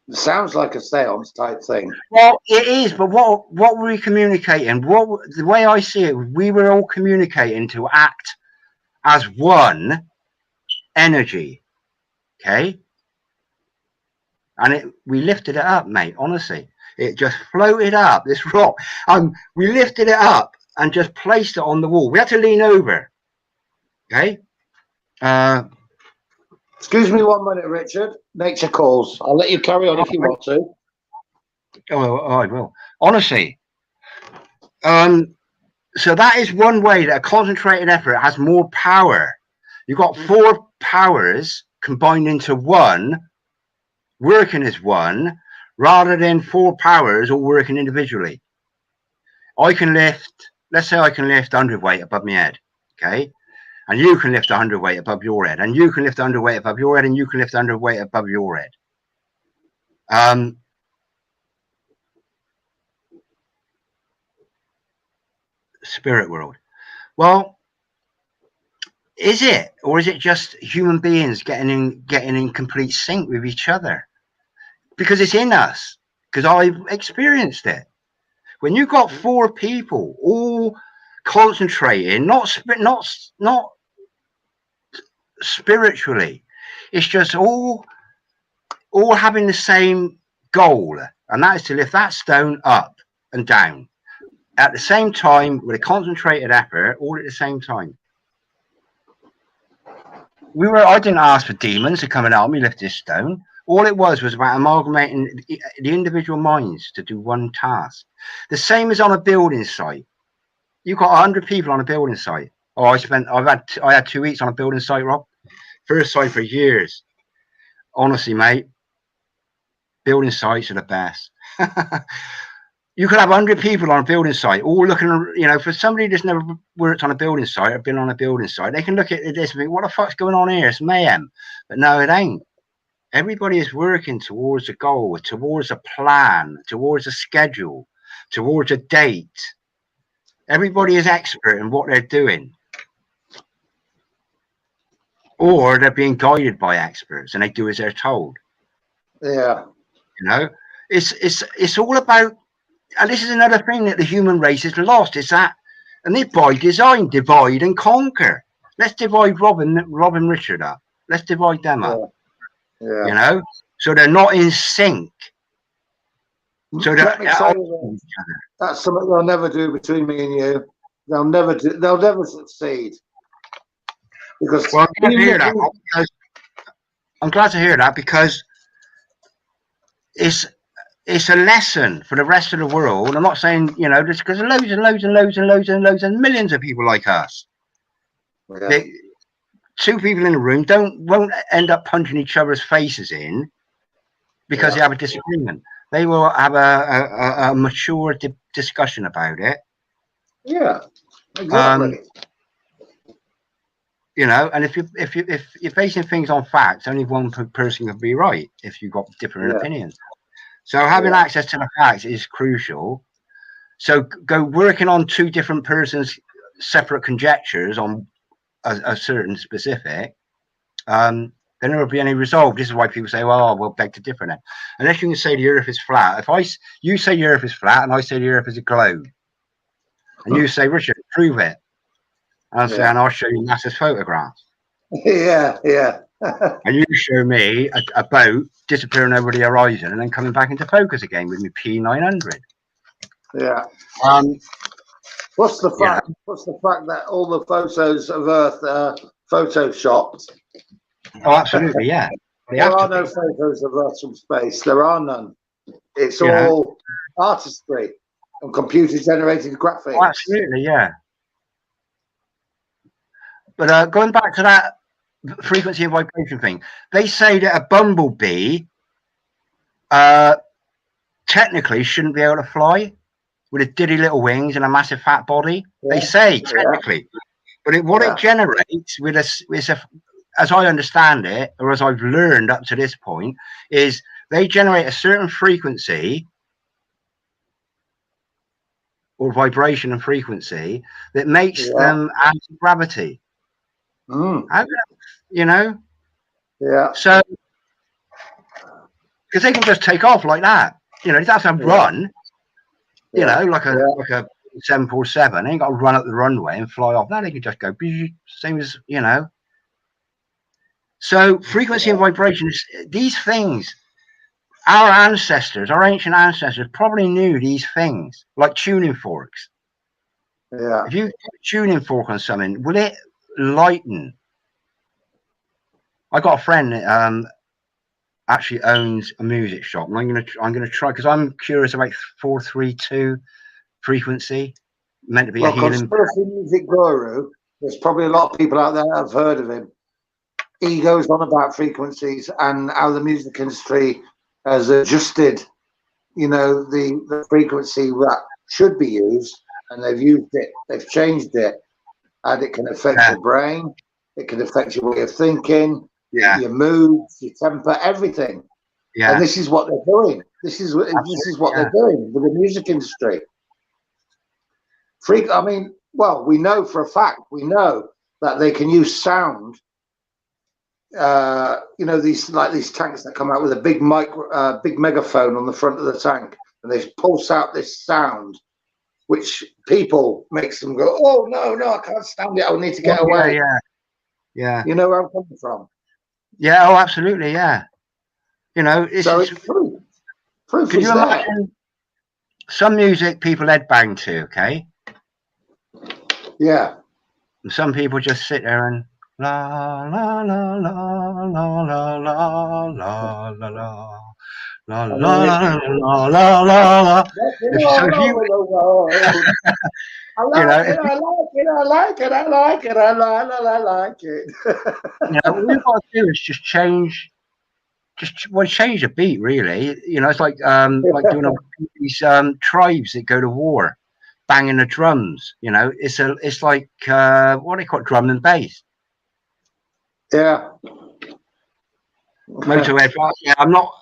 It sounds like a seance type thing. Well, it is, but what were we communicating? The way I see it, we were all communicating to act as one energy. Okay. And we lifted it up, mate. Honestly, it just floated up this rock. We lifted it up and just placed it on the wall. We had to lean over. Okay. Excuse me 1 minute, Richard. Nature calls. I'll let you carry on if you want to. Oh, I will. Honestly. So that is one way that a concentrated effort has more power. You've got 4 powers combined into one, working as one, rather than 4 powers all working individually. I can lift, let's say I can lift 100 weight above my head, okay? And you can lift 100 weight above your head, and you can lift 100 weight above your head, and you can lift 100 weight above your head. Spirit world. Well, is it, or is it just human beings getting in complete sync with each other? Because it's in us. Because I've experienced it. When you've got 4 people all concentrating, not spiritually, it's just all having the same goal, and that is to lift that stone up and down at the same time with a concentrated effort, all at the same time. I didn't ask for demons to come and help me lift this stone. All it was about amalgamating the individual minds to do one task. The same as on a building site. You've got 100 people on a building site. Oh, I had 2 weeks on a building site, Rob. First site for years. Honestly, mate, building sites are the best. You could have 100 people on a building site, all looking, for somebody that's never worked on a building site or been on a building site, they can look at this and think, what the fuck's going on here? It's mayhem. But no, it ain't. Everybody is working towards a goal, towards a plan, towards a schedule, towards a date. Everybody is expert in what they're doing. Or they're being guided by experts and they do as they're told. Yeah. It's all about, and this is another thing that the human race has lost, is that, and they by design, divide and conquer. Let's divide Rob and Richard up. Let's divide them up. Yeah. So they're not in sync. So that's something they'll never do between me and you. They'll never succeed. Because I'm glad to hear that because it's a lesson for the rest of the world. I'm not saying, just because there's loads and loads and loads and loads and loads and millions of people like us. Yeah. 2 people in a room won't end up punching each other's faces in because they have a disagreement. They will have a mature discussion about it. Yeah, exactly. And if you're basing things on facts, only one person can be right if you've got different opinions. So having access to the facts is crucial. So go working on 2 different persons' separate conjectures on a certain specific, then there will be any resolve. This is why people say, well, we'll beg to differ then. Unless you can say the earth is flat. If you say the earth is flat and I say the earth is a globe, and you say, Richard, prove it. And I'll say, and I'll show you NASA's photographs. Yeah. And you show me a boat disappearing over the horizon and then coming back into focus again with me P900. Yeah. What's the fact? What's the fact that all the photos of Earth are photoshopped? Oh, absolutely, yeah. There are no photos of Earth from space. There are none. It's all artistry and computer-generated graphics. Oh, absolutely, yeah. But going back to that frequency and vibration thing, they say that a bumblebee technically shouldn't be able to fly with its diddy little wings and a massive fat body. They say technically, but what it generates with as I understand it, or as I've learned up to this point, is they generate a certain frequency or vibration and frequency that makes them anti-gravity. Yeah. So, because they can just take off like that. They don't have to run. Like a 747. They ain't got to run up the runway and fly off. Now they can just go. Same as So frequency and vibration. These things. Our ancestors, our ancient ancestors, probably knew these things, like tuning forks. Yeah. If you put a tuning fork on something, will it lighten? I got a friend that actually owns a music shop, and I'm gonna try because I'm curious about 432 frequency, meant to be a healing. Conspiracy music guru. There's probably a lot of people out there that have heard of him. He goes on about frequencies and how the music industry has adjusted, the frequency that should be used, and they've used it, they've changed it, and it can affect your brain, it can affect your way of thinking, your moods, your temper, everything. Yeah. And this is what they're doing. This is what they're doing with the music industry. We know for a fact, that they can use sound. These tanks that come out with a big big megaphone on the front of the tank, and they pulse out this sound, which people makes them go, "Oh no, I can't stand it. I need to get away." Yeah. You know where I'm coming from? Yeah. Oh, absolutely. Yeah. It's true. Proof Could is you there. imagine some music people headbang to, okay? Yeah. And some people just sit there and la la la la la la la la la la. La I la mean, la la la la la. all If you over the world. I you know like if it, I like it, I like it, I like it, I like it. all you've got to do is just change, change the beat. Really, it's like doing these tribes that go to war, banging the drums. It's like what do they call it, drum and bass. Yeah. Motorhead. Yeah, I'm not.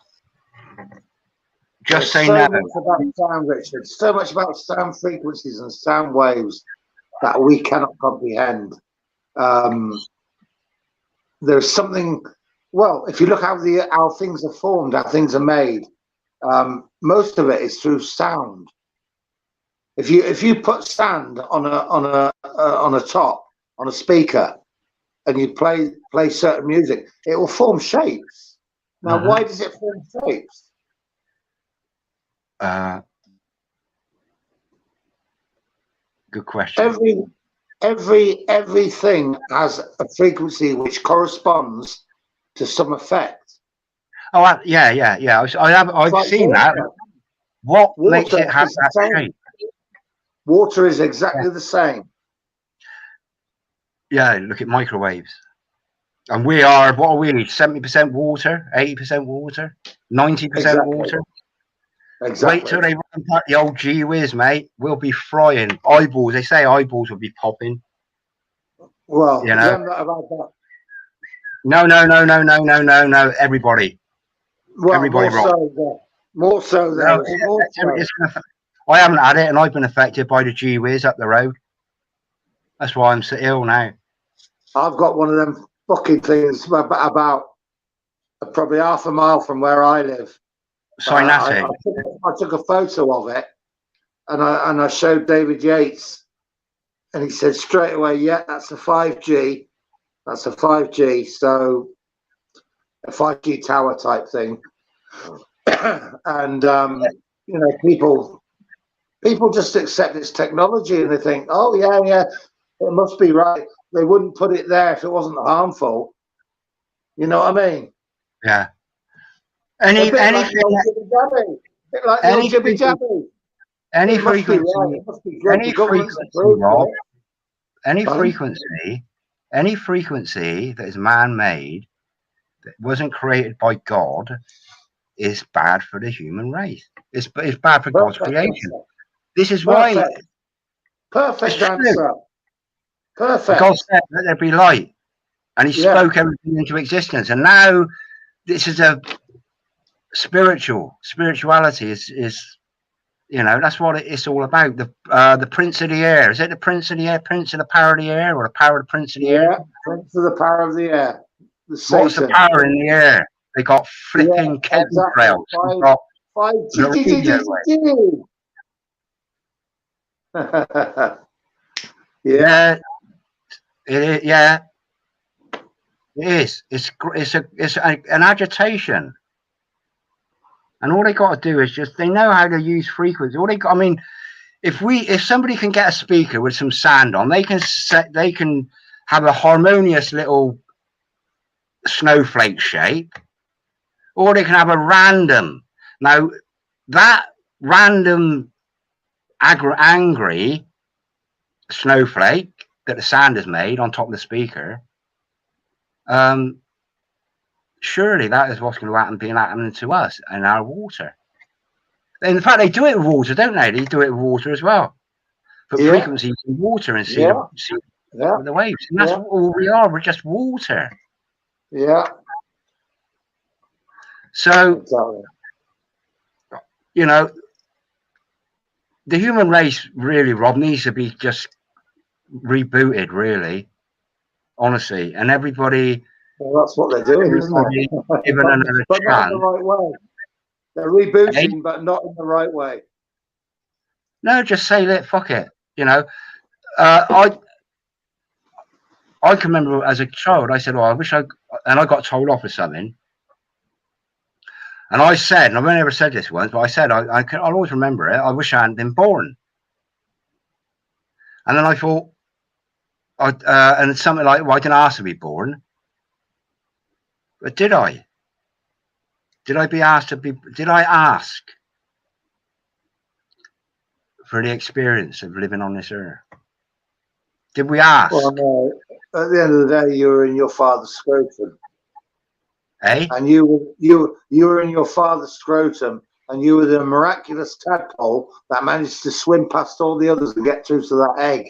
Just There's say so no. much about sound, Richard. So much about sound frequencies and sound waves that we cannot comprehend. There's something. Well, if you look how things are formed, how things are made, most of it is through sound. If you put sand on a top on a speaker and you play certain music, it will form shapes. Now, why does it form shapes? Good question. Everything has a frequency which corresponds to some effect. Oh, yeah. I've seen that. What makes Water it have is the that same. shape? Water is exactly the same. Yeah, look at microwaves. And we are, what are we? 70% water, 80% water, 90% water. Exactly. Wait till they ramp up the old gee whiz, mate. We'll be frying eyeballs. They say eyeballs will be popping. Well, learn that about that. No. Everybody. Well, Everybody more so. More so, though. I haven't had it, and I've been affected by the gee whiz up the road. That's why I'm so ill now. I've got one of them fucking things about probably half a mile from where I live. Cynatic. I took a photo of it, and I showed David Yates, and he said straight away, "Yeah, that's a 5G. That's a 5G. So a 5G tower type thing." And people just accept its technology, and they think, "Oh yeah, it must be right." They wouldn't put it there if it wasn't harmful. You know what I mean? Yeah. Like the old jibby jabby. Any It must be frequency, right. It must be good. The government's approved Rob, it. any frequency that is man-made, that wasn't created by God, is bad for the human race. It's bad for God's creation. This is why. Perfect answer. Perfect. God said, "Let there be light," and He spoke everything into existence. And now, this is a spirituality. Is that's what it's all about. The Prince of the Air. Is it the Prince of the Air? Prince of the Power of the Air, or the Power of the Prince of the Air? Yeah, Prince of the Power of the Air. What's the power in the air? They got flipping chemtrails. Yeah, it is. It's an agitation, and all they got to do is they know how to use frequency. If somebody can get a speaker with some sand on, they can have a harmonious little snowflake shape, or they can have a random. Now that random angry snowflake that the sand has made on top of the speaker, surely that is what's going to happening to us in our water. In fact, they do it with water, don't they? They do it with water as well. Put frequencies in water and see the waves. And that's all we are. We're just water. Yeah. So, the human race really, Rob, needs to be just rebooted, really, honestly. And everybody. Well, that's what they're doing, isn't it? Given another but chance. not in the right way. They're rebooting, but not in the right way. No, just say it. Fuck it. I can remember as a child, I said, "Oh, I wish and I got told off for something." And I said, and I've only ever said this once, but I said, I'll always remember it. I wish I hadn't been born. And then I thought, and something like, well, I didn't ask to be born. But did I? Did I be asked to be, did I ask for the experience of living on this earth? Did we ask? Well, no. At the end of the day, you were in your father's scrotum. Eh? And you were in your father's scrotum, and you were the miraculous tadpole that managed to swim past all the others and get through to that egg.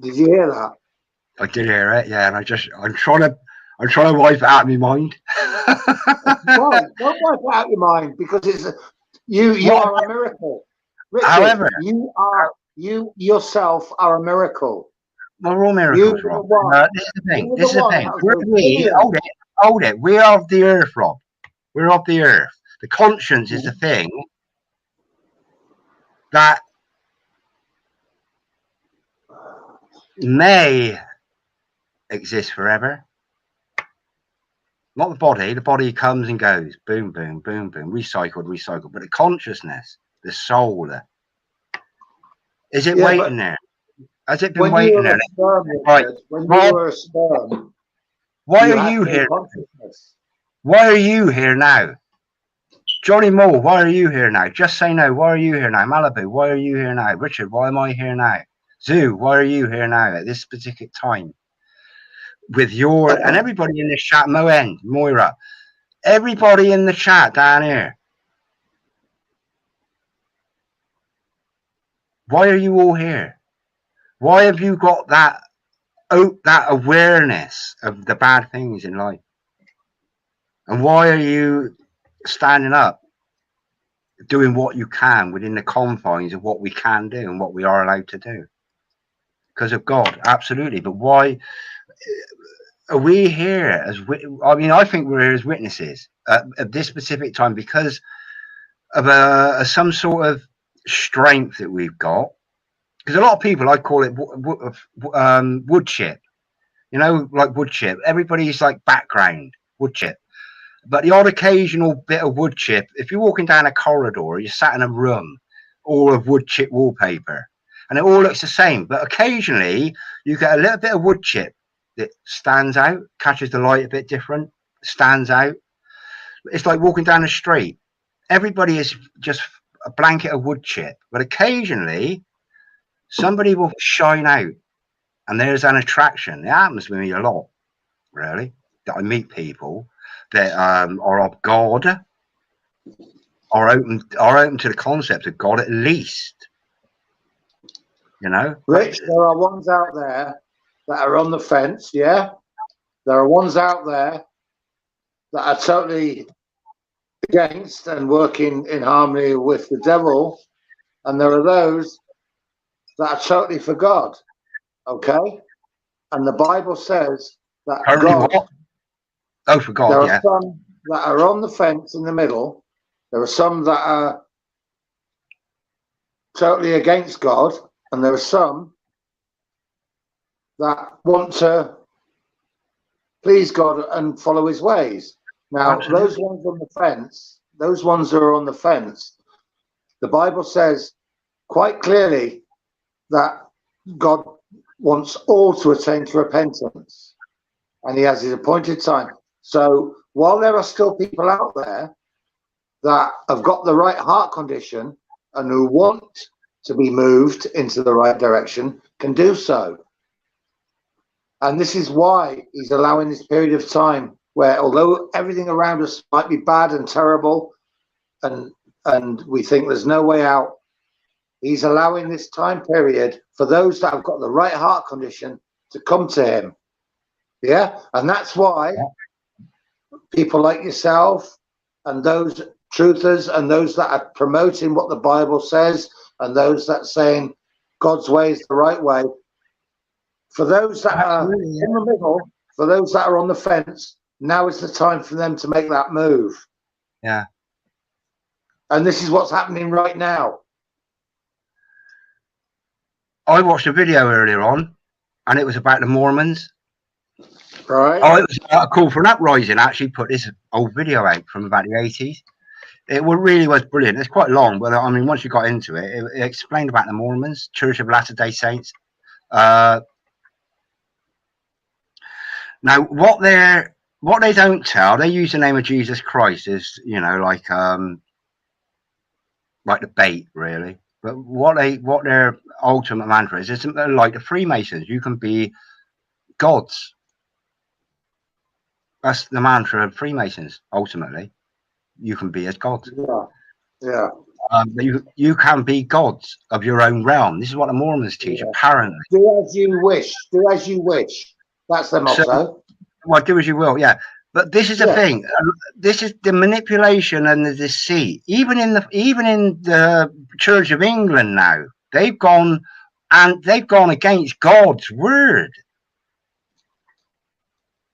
Did you hear that? I did hear it, yeah, and I'm trying to wipe it out of my mind. Don't wipe it out your mind, because it's you are a miracle. Richard, However, you yourself are a miracle. Well, we're all miracles, Rob. This is the thing. This is the thing. Hold it. We are of the earth, Rob. We're of the earth. The conscience is the thing that may exist forever. Not the body. The body comes and goes. Boom, boom, boom, boom. Recycled. But the consciousness, the soul, is it waiting there? Has it been waiting there? Right. When you were a sperm, why are you here? Why are you here now? Johnny Moore, why are you here now? Just say no. Why are you here now? Malibu, why are you here now? Richard, why am I here now? Zoo, why are you here now at this particular time? With your and everybody in this chat, Moen, Moira, everybody in the chat down here. Why are you all here? Why have you got that awareness of the bad things in life? And why are you standing up, doing what you can within the confines of what we can do and what we are allowed to do? Because of God, absolutely. But why are we here as? I mean, I think we're here as witnesses at this specific time because of some sort of strength that we've got. Because a lot of people, I call it wood chip. You know, like wood chip. Everybody's like background wood chip. But the odd occasional bit of wood chip, if you're walking down a corridor, you're sat in a room, all of wood chip wallpaper, and it all looks the same. But occasionally, you get a little bit of wood chip that stands out, catches the light a bit different, stands out. It's like walking down the street. Everybody is just a blanket of wood chip, but occasionally, somebody will shine out, and there's an attraction. It happens with me a lot, really, that I meet people that are of God, are open to the concept of God at least. You know, Rich, there are ones out there that are on the fence. Yeah, there are ones out there that are totally against and working in harmony with the devil, and there are those that are totally for God. Okay, and the Bible says that God. What? Oh, for God, there are yeah. some that are on the fence in the middle. There are some that are totally against God, and there are some that want to please God and follow his ways. Now, Absolutely. those ones on the fence, those ones that are on the fence, the Bible says quite clearly that God wants all to attain to repentance, and he has his appointed time. So while there are still people out there that have got the right heart condition and who want to be moved into the right direction, can do so. And this is why he's allowing this period of time where, although everything around us might be bad and terrible, and we think there's no way out, he's allowing this time period for those that have got the right heart condition to come to him. Yeah, and that's why people like yourself and those truthers and those that are promoting what the Bible says and those that are saying God's way is the right way, for those that are in the middle, for those that are on the fence, now is the time for them to make that move. Yeah. And this is what's happening right now. I watched a video earlier on, and it was about the Mormons. Right. Oh, it was a call for an uprising. I actually put this old video out from about the 80s. It really was brilliant. It's quite long, but I mean, once you got into it, it explained about the Mormons, Church of Latter-day Saints. Now, what they don't tell, they use the name of Jesus Christ as, you know, like the bait, really. But what their ultimate mantra is like the Freemasons. You can be gods. That's the mantra of Freemasons. Ultimately, you can be as gods. Yeah. Yeah. You can be gods of your own realm. This is what the Mormons teach, Yeah. apparently. Do as you wish. Do as you wish. That's the motto. So, well, do as you will, yeah. But this is the thing. This is the manipulation and the deceit. Even in the Church of England now, they've gone against God's word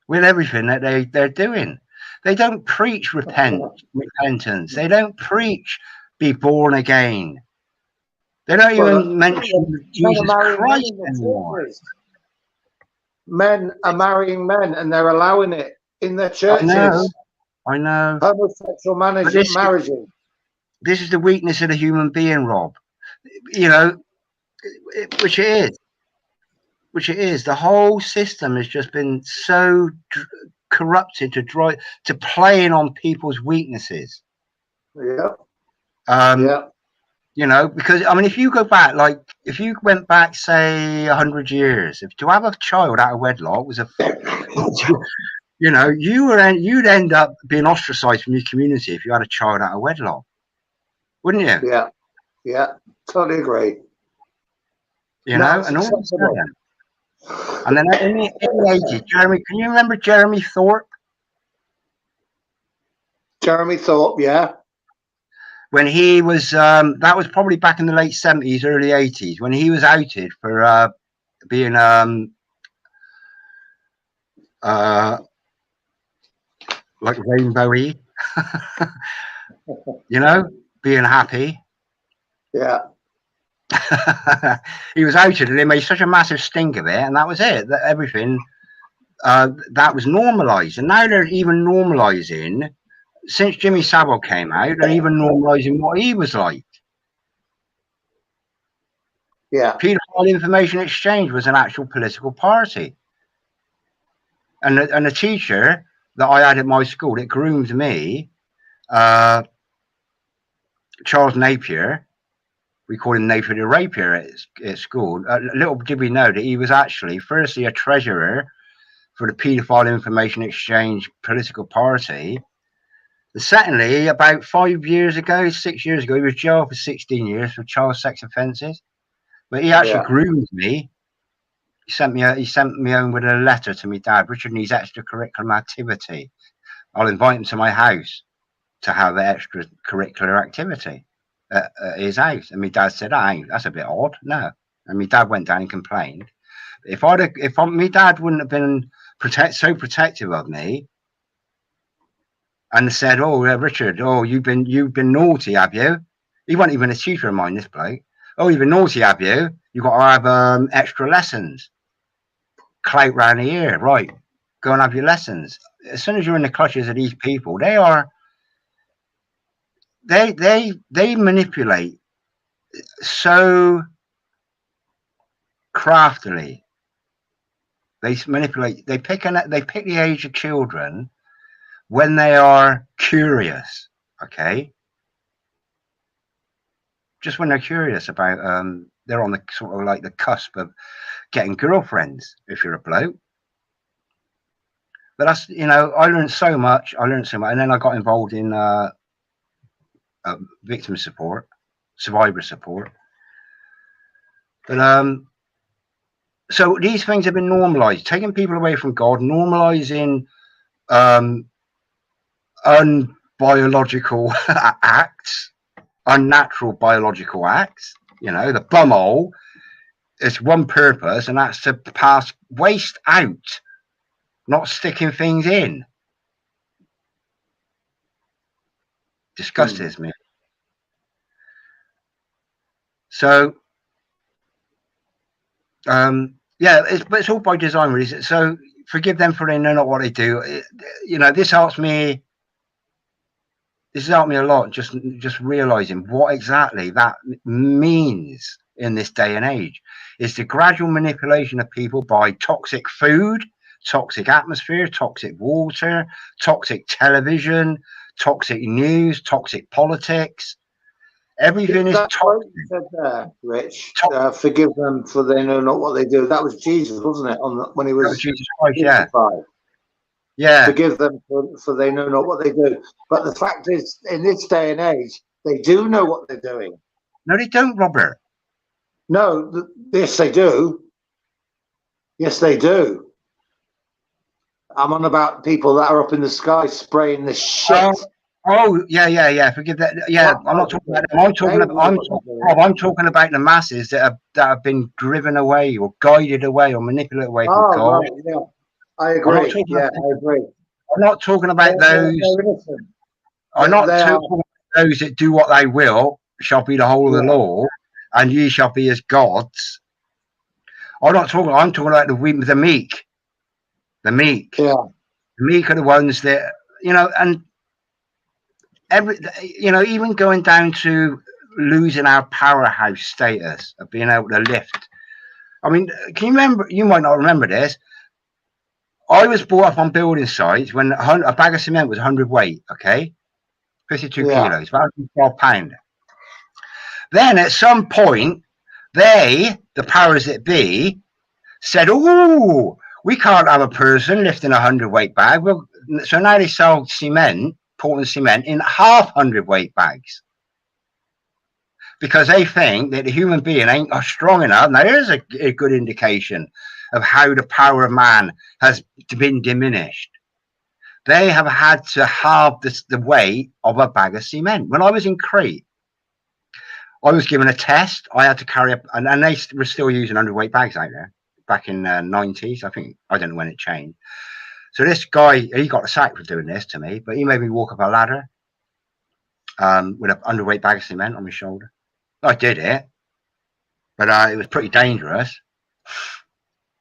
with everything that they're doing. They don't preach repentance. They don't preach be born again. They don't even mention Jesus Christ anymore. Men are marrying men, and they're allowing it in their churches. I know. Homosexual marriages. This is the weakness of the human being, Rob. You know, which it is. The whole system has just been so corrupted to playing on people's weaknesses. Yeah. You know, because I mean, if you go back, like if you went back, say 100 years, to have a child out of wedlock was you know, you'd end up being ostracized from your community if you had a child out of wedlock, wouldn't you? Yeah. Yeah. Totally agree. You know, and all of a sudden, and then in the 80s, Jeremy, can you remember Jeremy Thorpe? Jeremy Thorpe, yeah. When he was, that was probably back in the late 70s, early 80s, when he was outed for being like rainbowy, you know, being happy. Yeah. He was outed and they made such a massive stink of it, and that was it. That everything that was normalized, and now they're even normalizing. Since Jimmy Savile came out, they're even normalizing what he was like. Yeah. Pedophile Information Exchange was an actual political party, and the teacher that I had at my school that groomed me, Charles Napier. We call him Napier the Rapier at school. Little did we know that he was actually, firstly, a treasurer for the Pedophile Information Exchange political party. Secondly, about 6 years ago, he was jailed for 16 years for child sex offences. But he actually groomed me. He sent me home with a letter to my dad. Richard needs extracurricular activity. I'll invite him to my house to have an extracurricular activity at his house. And my dad said, that's a bit odd. No. And my dad went down and complained. If my dad wouldn't have been so protective of me and said, "Oh, Richard, oh, you've been naughty, have you?" He wasn't even a tutor of mine, this bloke. "Oh, you've been naughty, have you? You've got to have extra lessons. Clout round the ear, right? Go and have your lessons." As soon as you're in the clutches of these people, they manipulate so craftily. They manipulate. They pick the age of children when they are curious. Okay, just when they're curious about they're on the sort of like the cusp of getting girlfriends if you're a bloke. But that's, you know, I learned so much, and then I got involved in victim support, survivor support. But so these things have been normalized, taking people away from God, normalizing unbiological acts, unnatural biological acts. You know, the bumhole. It's one purpose, and that's to pass waste out, not sticking things in. Disgusts me. So, yeah, it's all by design, really. So, forgive them for they know not what they do. You know, this helps me. This has helped me a lot. Just realizing what exactly that means in this day and age. Is the gradual manipulation of people by toxic food, toxic atmosphere, toxic water, toxic television, toxic news, toxic politics. Everything is That's what toxic. you said there, Rich. Forgive them for they know not what they do. That was Jesus, wasn't it? When he was Jesus Christ, yeah. crucified. Yeah. Forgive them for they know not what they do. But the fact is, in this day and age, they do know what they're doing. No, they don't, Robert. No, yes, they do. Yes, they do. I'm on about people that are up in the sky spraying the shit. Oh, yeah. Forgive that. Yeah, I'm not talking about them. I'm talking about the masses that have been driven away or guided away or manipulated away from God. Right, yeah. I agree. I agree. I'm not talking about those. I'm not talking about those that do what they will, shall be the whole of the law, and ye shall be as gods. I'm talking about the meek. The meek. Yeah. The meek are the ones that, you know, and even going down to losing our powerhouse status of being able to lift. I mean, can you remember? You might not remember this. I was brought up on building sites when a bag of cement was 100 weight, okay? 52 kilos, about 12 pounds. Then at some point, the powers that be, said, oh, we can't have a person lifting a 100 weight bag. Well, so now they sell cement, Portland cement, in 1/2 weight bags. Because they think that the human being ain't strong enough. Now, there's a good indication of how the power of man has been diminished. They have had to halve the weight of a bag of cement. When I was in Crete, I was given a test. I had to carry up, and they were still using 100 weight bags out there back in the 90s. I don't know when it changed. So this guy, he got sacked for doing this to me, but he made me walk up a ladder with an underweight bag of cement on my shoulder. I did it, but it was pretty dangerous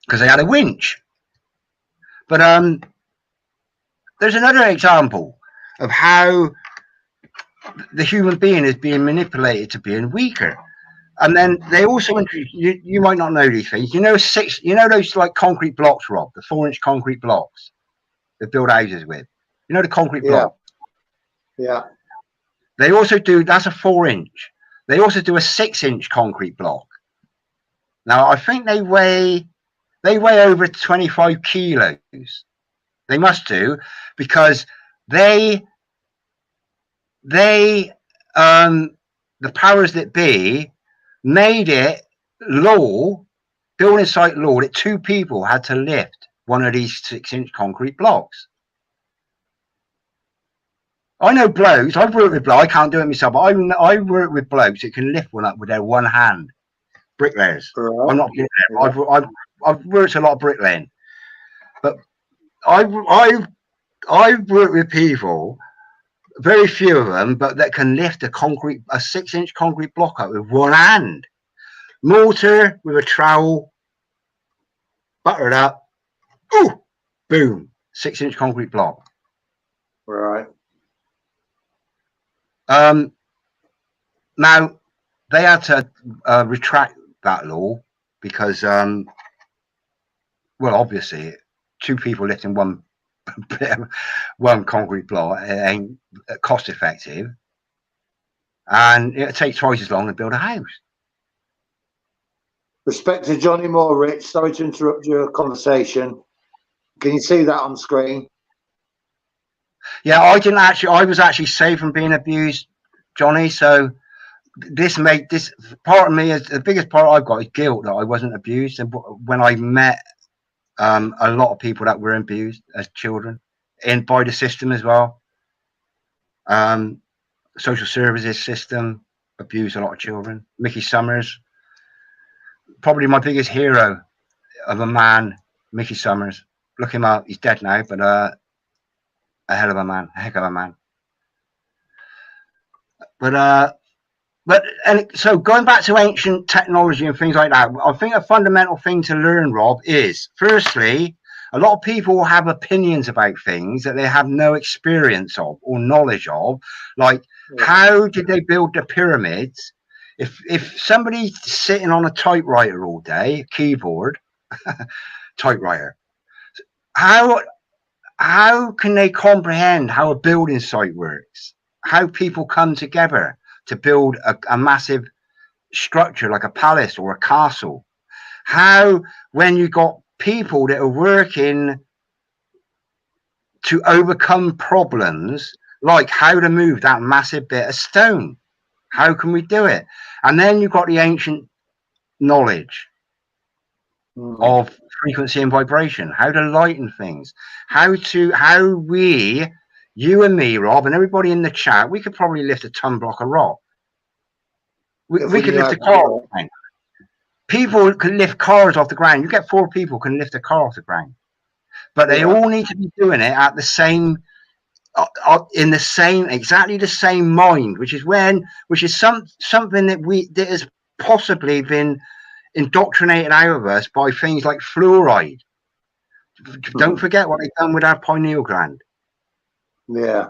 because they had a winch. But there's another example of how the human being is being manipulated to being weaker. And then they also introduce, you might not know these things. You know those like concrete blocks, Rob, the 4-inch concrete blocks they build houses with. You know the concrete block? Yeah. They also do, that's a 4-inch. They also do a 6-inch concrete block. Now I think they weigh over 25 kilos. They must do, because the powers that be made it law, building site law, that 2 people had to lift one of these 6-inch concrete blocks. I know blokes, I've worked with blokes, I can't do it myself, but I work with blokes that can lift one up with their one hand. Bricklayers. Right. I'm not kidding. I've worked a lot of bricklaying. But I've worked with people, very few of them, but that can lift a 6-inch concrete block up with one hand. Mortar with a trowel, butter it up, ooh, boom, 6-inch concrete block. Right. Now they had to retract that law because, well, obviously, 2 people lifting one concrete block, it ain't cost effective, and it takes twice as long to build a house. Respect to Johnny Moore, Rich. Sorry to interrupt your conversation. Can you see that on screen? Yeah, I was actually saved from being abused, Johnny. So this part of me is the biggest part I've got is guilt that I wasn't abused. And when I met a lot of people that were abused as children, by the system as well, social services system abused a lot of children. Mickey Summers, probably my biggest hero of a man, Mickey Summers. Look him up. He's dead now, but a hell of a man, a heck of a man. And so going back to ancient technology and things like that, I think a fundamental thing to learn, Rob, is firstly, A lot of people have opinions about things that they have no experience of or knowledge of, like how did they build the pyramids? If somebody's sitting on a typewriter all day, keyboard, typewriter, how can they comprehend how a building site works? How people come together to build a massive structure like a palace or a castle? How, when you got people that are working to overcome problems, like how to move that massive bit of stone, how can we do it? And then you've got the ancient knowledge of frequency and vibration, how to lighten things, how we, you and me, Rob, and everybody in the chat, we could probably lift a ton block of rock. We could lift a car off the ground. People can lift cars off the ground. You get 4 people can lift a car off the ground, but they all need to be doing it at the same, in the same, exactly the same mind, which is something that has possibly been indoctrinated out of us by things like fluoride. Don't forget what they've done with our pineal gland. Yeah.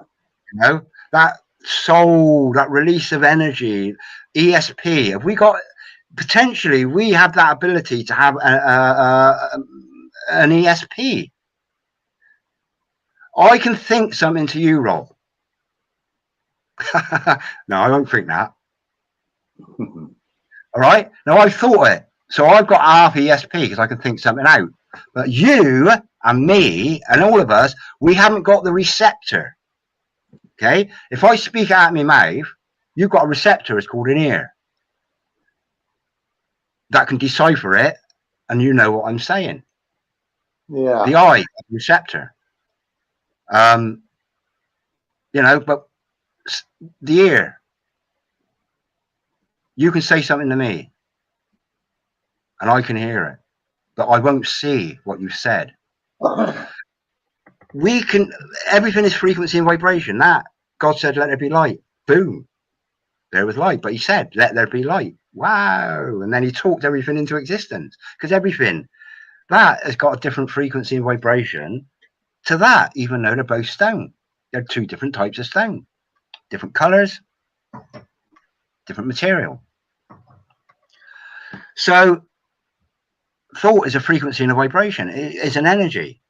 You know, that soul, that release of energy, ESP. Have we got, potentially, we have that ability to have an ESP. I can think something to you, Rob. No, I don't think that. All right. Now I thought it. So I've got half ESP because I can think something out. But you and me and all of us, we haven't got the receptor. Okay. If I speak out of my mouth, you've got a receptor. It's called an ear that can decipher it, and you know what I'm saying. Yeah. The eye, receptor. You know, but the ear, you can say something to me and I can hear it, but I won't see what you've said. We can, everything is frequency and vibration. That God said, let there be light. Boom. There was light. But he said, let there be light. Wow. And then he talked everything into existence, because everything that has got a different frequency and vibration to that, even though they're both stone. They're 2 different types of stone, different colors, different material. So thought is a frequency and a vibration. It's an energy.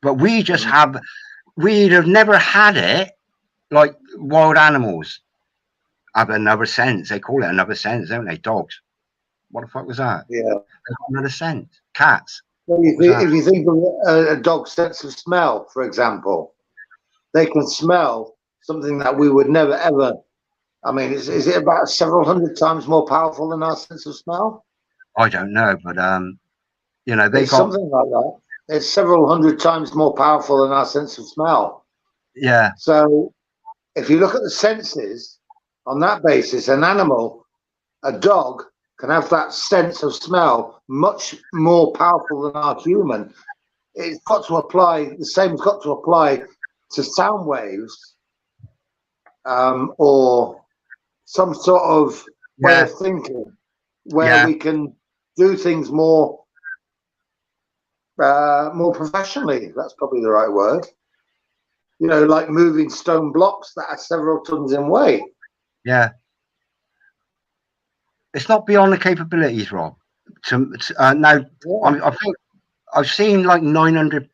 But we just we'd have never had it like wild animals have another sense. They call it another sense, don't they? Dogs. What the fuck was that? Yeah. They've got another sense. Cats. Well, if you think of a dog's sense of smell, for example, they can smell something that we would never ever. I mean, is it about several hundred times more powerful than our sense of smell? I don't know, but you know, It's something like that. It's several hundred times more powerful than our sense of smell. Yeah. So if you look at the senses on that basis, an animal, a dog, can have that sense of smell much more powerful than our human. It's got to apply, the same's got to apply to sound waves, or some sort of way of thinking where we can do things more professionally. That's probably the right word. You know, like moving stone blocks that are several tons in weight. Yeah. It's not beyond the capabilities, Rob. Now, I think I've seen like 900,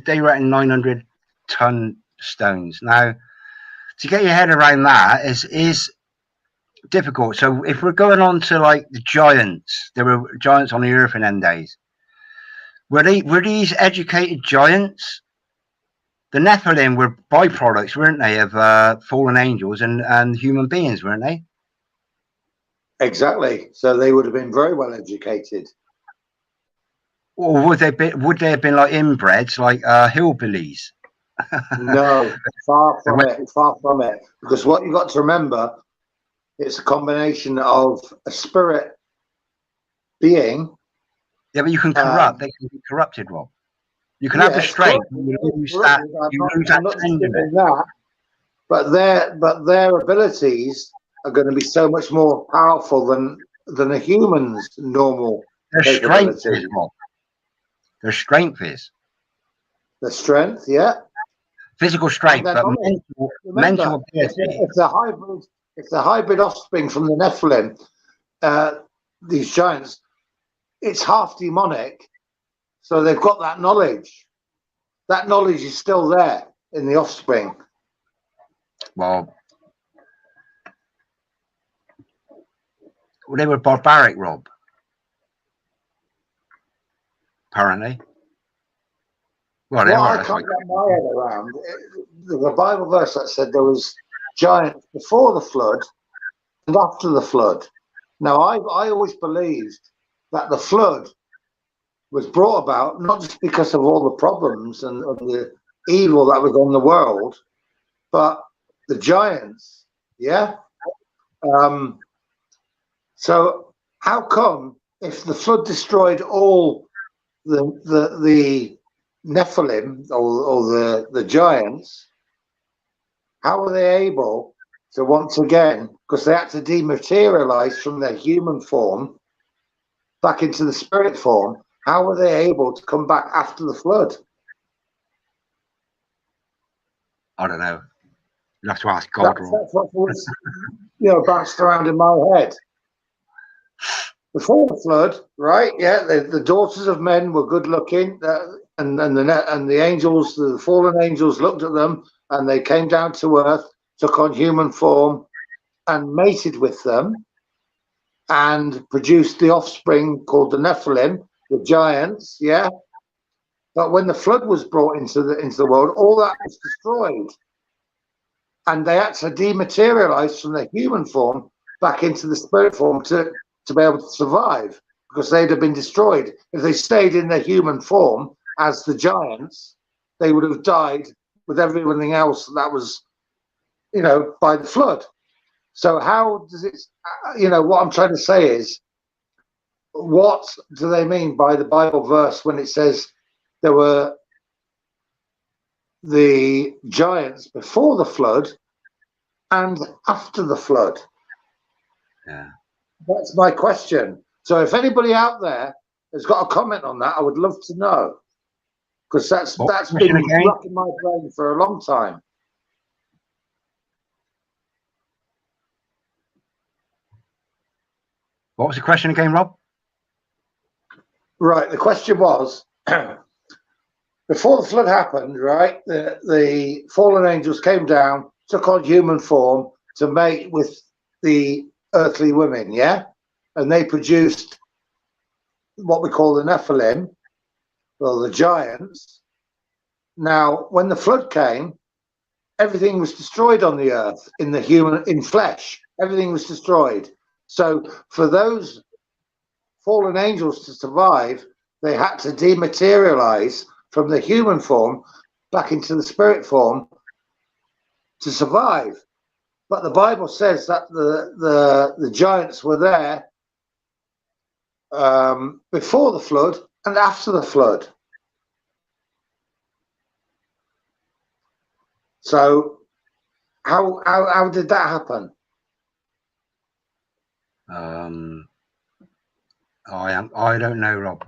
they reckon 900 ton stones. Now, to get your head around that is difficult. So if we're going on to like the giants, there were giants on the earth in them days. Were these educated giants? The Nephilim were byproducts, weren't they, of fallen angels and human beings, weren't they? Exactly. So they would have been very well educated. Or would they have been like inbreds, like hillbillies? No, far from it. Far from it. Because what you've got to remember, it's a combination of a spirit being. Yeah, but you can corrupt. They can be corrupted, Rob. You can have the strength. You lose that. You lose that. But their abilities are going to be so much more powerful than a human's normal capability. Rob. Their strength is. The strength, yeah. Physical And strength, then but mental remember, ability. if the hybrid offspring from the Nephilim, these giants, it's half demonic, so they've got that knowledge. That knowledge is still there in the offspring. Well, they were barbaric, Rob. Apparently. Well, they What are. I can't get my head around, the Bible verse that said there was giants before the flood and after the flood. Now, I always believed that the flood was brought about not just because of all the problems and the evil that was on the world, but the giants, yeah? So how come if the flood destroyed all the Nephilim or the giants, how were they able to once again, because they had to dematerialize from their human form back into the spirit form, how were they able to come back after the flood? I don't know. You have to ask God. That's what was, bounced around in my head. Before the flood, right? Yeah, the daughters of men were good looking, and the angels, the fallen angels, looked at them, and they came down to earth, took on human form, and mated with them, and produced the offspring called the Nephilim, the giants. Yeah, but when the flood was brought into the world, all that was destroyed, and they had to dematerialize from their human form back into the spirit form to be able to survive, because they'd have been destroyed. If they stayed in their human form as the giants, they would have died with everything else that was, by the flood. So how does it, what I'm trying to say is, what do they mean by the Bible verse when it says there were the giants before the flood and after the flood? Yeah. That's my question. So if anybody out there has got a comment on that, I would love to know, because that's been rocking my brain for a long time. What was the question again, Rob? Right. The question was, before the flood happened, right, the fallen angels came down, took on human form to mate with the earthly women, yeah? And they produced what we call the Nephilim, well, the giants. Now, when the flood came, everything was destroyed on the earth in flesh. Everything was destroyed. So for those fallen angels to survive, they had to dematerialize from the human form back into the spirit form to survive. But the Bible says that the giants were there before the flood and after the flood. So how did that happen? I don't know, Rob.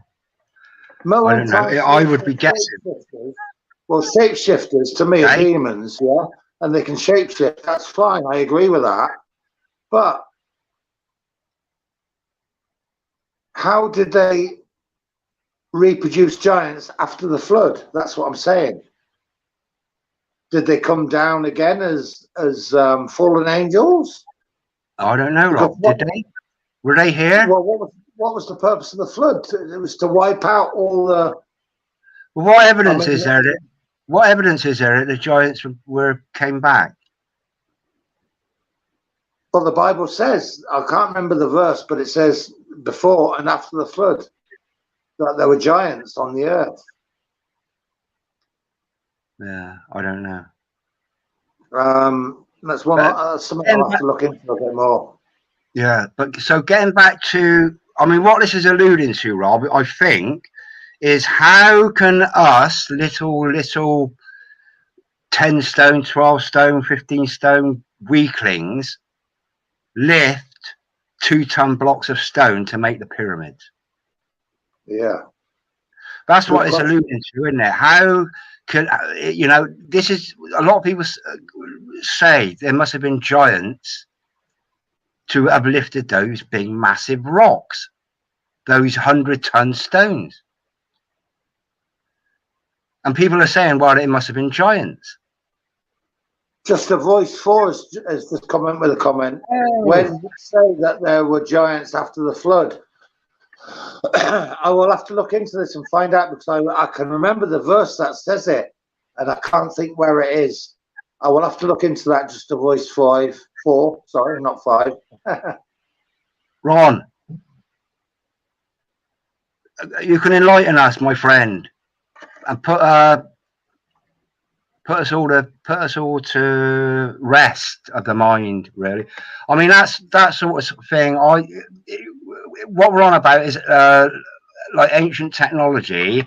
I don't know. I would be guessing. Well, shapeshifters to me are demons, yeah, and they can shapeshift. That's fine. I agree with that. But how did they reproduce giants after the flood? That's what I'm saying. Did they come down again as fallen angels? I don't know, Rob. Did they? Were they here? Well, what was the purpose of the flood? It was to wipe out all the. Well, what evidence is there? What evidence is there that the giants came back? Well, the Bible says, I can't remember the verse, but it says before and after the flood that there were giants on the earth. Yeah, I don't know. That's something I'll have to look into a bit more. Yeah, but so getting back to, I mean, what this is alluding to, Rob, I think, is how can us little 10 stone, 12 stone, 15 stone weaklings lift 2-ton blocks of stone to make the pyramids? Yeah. That's Good what it's question. alluding to, isn't it? How can this is a lot of people say there must have been giants to have lifted those big, massive rocks, those 100-ton stones, and people are saying, well, it must have been giants. Just a voice for us as this comment with a comment. Oh. When you say that there were giants after the flood, I will have to look into this and find out, because I can remember the verse that says it, and I can't think where it is. I will have to look into that. Just a voice 4, sorry, not 5. Ron, you can enlighten us, my friend, and put us all to rest of the mind, really. I mean, that's that sort of thing. What we're on about is like ancient technology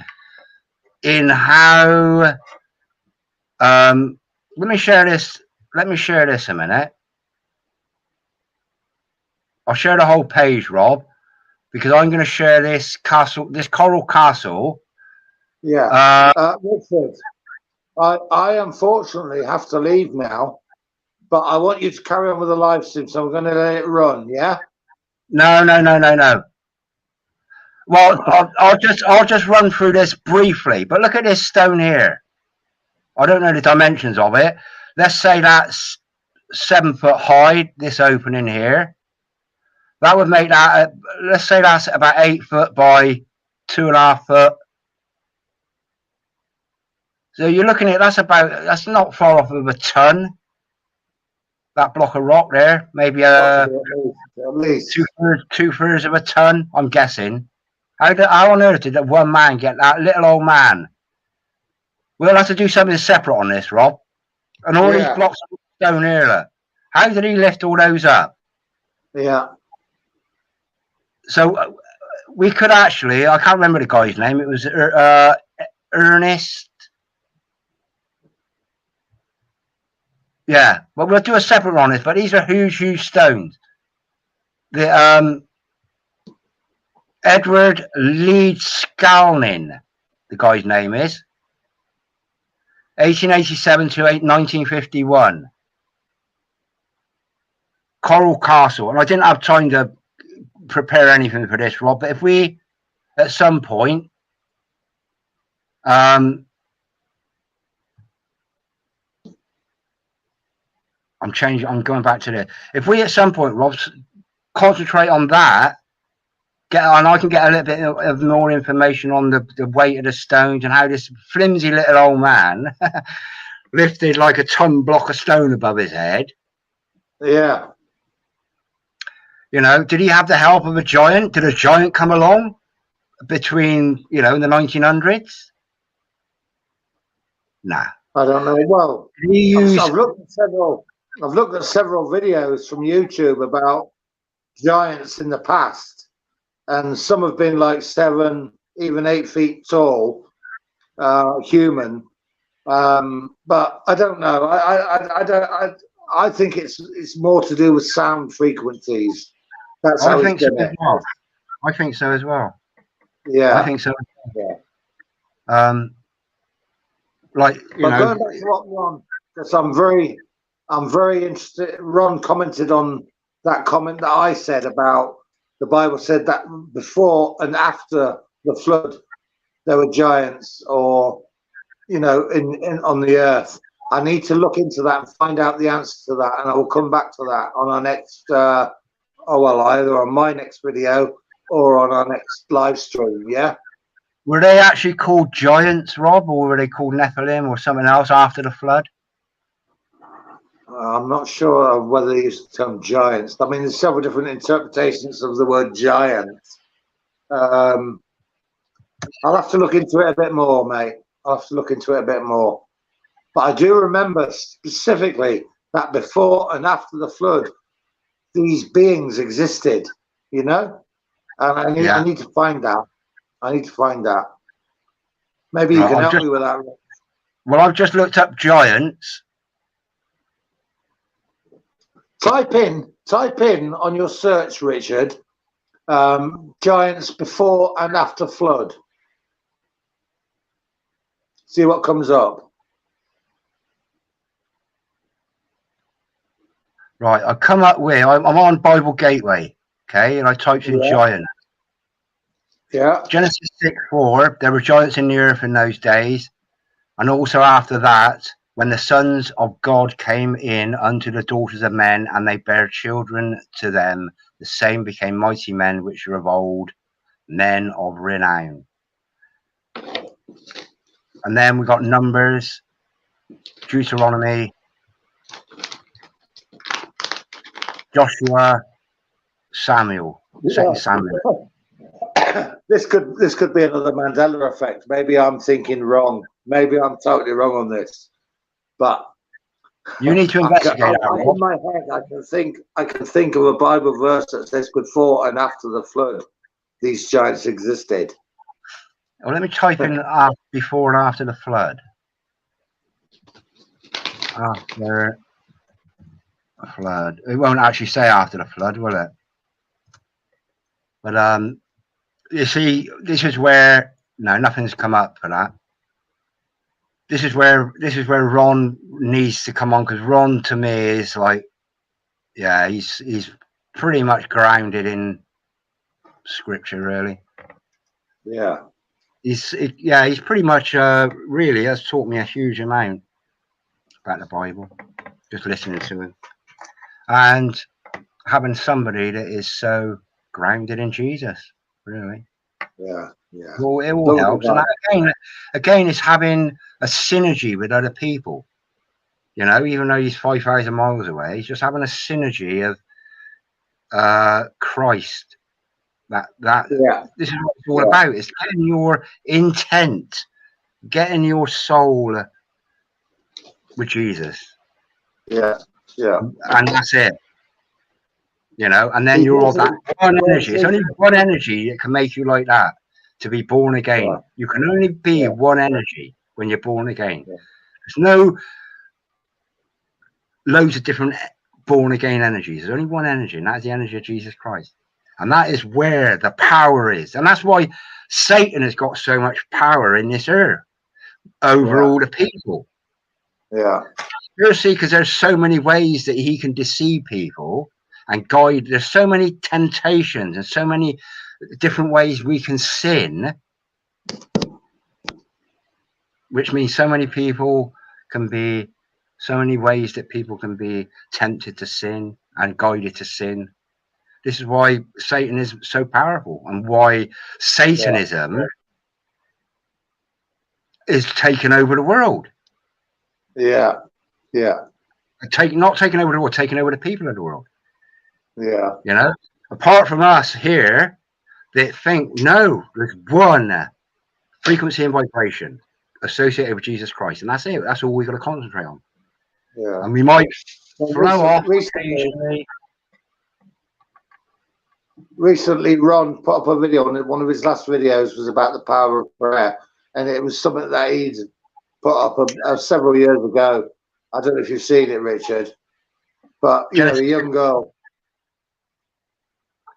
in how. Let me share this a minute. I'll share the whole page, Rob, because I'm going to share this coral castle. Yeah. Richard, I unfortunately have to leave now, but I want you to carry on with the live stream, so I'm going to let it run. Yeah. No. Well, I'll just run through this briefly. But look at this stone here. I don't know the dimensions of it. Let's say that's 7 foot high. This opening here. That would make that. Let's say that's about 8 foot by 2.5 foot. So you're looking at that's not far off of a ton. That block of rock there, maybe at least two-thirds of a ton. I'm guessing. How on earth did that one man get that little old man? We'll have to do something separate on this, Rob. And all these blocks of stone here. How did he lift all those up? Yeah. So we could actually, I can't remember the guy's name. It was Ernest. Yeah, but we'll do a separate on this. But these are huge stones. The Edward Leeds Scalnin, the guy's name is. 1887 to 1951. Coral Castle. And I didn't have time to prepare anything for this, Rob, but if we, at some point, I'm going back to this. If we, at some point, Rob, concentrate on that, and I can get a little bit of more information on the weight of the stones and how this flimsy little old man lifted like a ton block of stone above his head. Yeah. Did he have the help of a giant? Did a giant come along between, in the 1900s? Nah. I don't know. Well, I've looked at several videos from YouTube about giants in the past, and some have been like 7, even 8 feet tall, human. But I don't know. I think it's more to do with sound frequencies. That's how it's done it. I think so as well. Yeah, I think so. Yeah. Going back to what Ron, because I'm very interested. Ron commented on that comment that I said about the Bible said that before and after the flood there were giants, or in on the earth. I need to look into that and find out the answer to that, and I will come back to that on our next either on my next video or on our next live stream. Yeah. Were they actually called giants, Rob, or were they called Nephilim or something else after the flood? I'm not sure whether they used the term giants. I mean, there's several different interpretations of the word giant. I'll have to look into it a bit more, mate. I'll have to look into it a bit more. But I do remember specifically that before and after the flood, these beings existed, and I need to find that. Maybe you can help me with that. Well, I've just looked up giants. Type in on your search, Richard, giants before and after flood. See what comes up. Right, I come up with, I'm on Bible Gateway, okay, and I typed in giant. Yeah. Genesis 6:4, there were giants in the earth in those days, and also after that, when the sons of God came in unto the daughters of men, and they bare children to them, the same became mighty men which were of old, men of renown. And then we got Numbers, Deuteronomy, Joshua, Samuel, 2 Samuel. This could be another Mandela effect. Maybe I'm thinking wrong. Maybe I'm totally wrong on this. But You need to investigate that. In my head, I can think of a Bible verse that says before and after the flood, these giants existed. Well, let me type in before and after the flood. After the flood. It won't actually say after the flood, will it? But you see, this is where nothing's come up for that. This is where Ron needs to come on, because Ron to me is like, yeah, he's pretty much grounded in scripture, really. Yeah. He's pretty much really has taught me a huge amount about the Bible, just listening to him, and having somebody that is so grounded in Jesus, really. Yeah, yeah. Well, it all helps, and that, again, it's having a synergy with other people. You know, even though he's 5,000 miles away, he's just having a synergy of Christ. That this is what it's all about. It's getting your intent, getting your soul with Jesus. Yeah, yeah. And that's it. You know, and then you're all that one energy. It's only one energy that can make you like that, to be born again. Yeah. You can only be one energy when you're born again. Yeah. There's no loads of different born again energies. There's only one energy, and that's the energy of Jesus Christ. And that is where the power is. And that's why Satan has got so much power in this earth over all the people. Yeah. You'll see, because there's so many ways that he can deceive people and guide. There's so many temptations and so many different ways we can sin, which means so many people can be, so many ways that people can be tempted to sin and guided to sin. This is why Satan is so powerful, and why Satanism is taking over the world. Yeah, yeah. Not taking over the world, taking over the people of the world. Yeah. You know, apart from us here that think, no, there's one frequency and vibration associated with Jesus Christ, and that's it. That's all we've got to concentrate on. Yeah. And we might throw off occasionally. Recently, Ron put up a video on it. One of his last videos was about the power of prayer, and it was something that he'd put up several years ago. I don't know if you've seen it, Richard, but you know, a young girl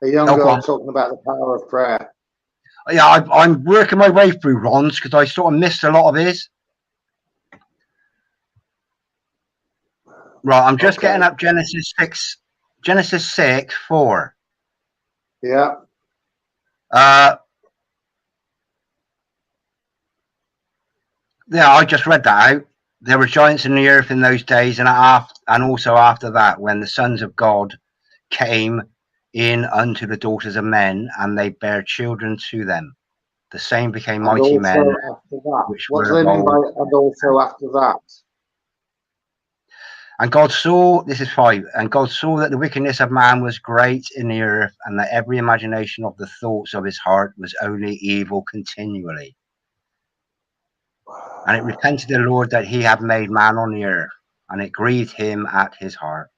talking about the power of prayer. Yeah, I'm working my way through Ron's, because I sort of missed a lot of his. Right, I'm just getting up Genesis 6:4. Yeah. Yeah, I just read that out. There were giants in the earth in those days, and also after that, when the sons of God came in unto the daughters of men, and they bare children to them. The same became mighty men. After that. What do they mean by and also after that? And God saw, this is 5, and God saw that the wickedness of man was great in the earth, and that every imagination of the thoughts of his heart was only evil continually. And it repented the Lord that he had made man on the earth, and it grieved him at his heart.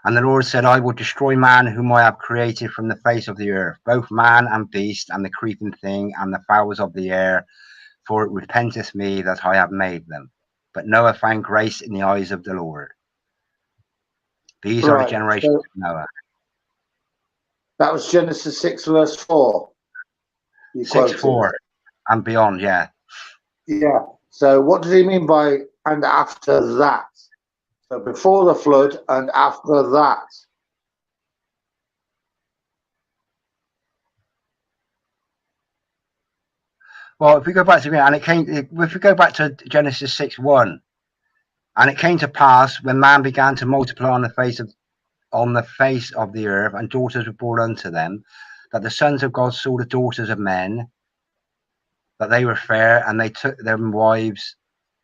And the Lord said, I will destroy man whom I have created from the face of the earth, both man and beast, and the creeping thing, and the fowls of the air, for it repenteth me that I have made them. But Noah found grace in the eyes of the Lord. These are the generations of Noah. That was Genesis 6 verse 4. 6:4 and beyond, yeah. Yeah. So what does he mean by and after that? So before the flood and after that. Well, if we go back to and it came, if we go back to Genesis 6:1, and it came to pass when man began to multiply on the face of the earth, and daughters were born unto them, that the sons of God saw the daughters of men, that they were fair, and they took them wives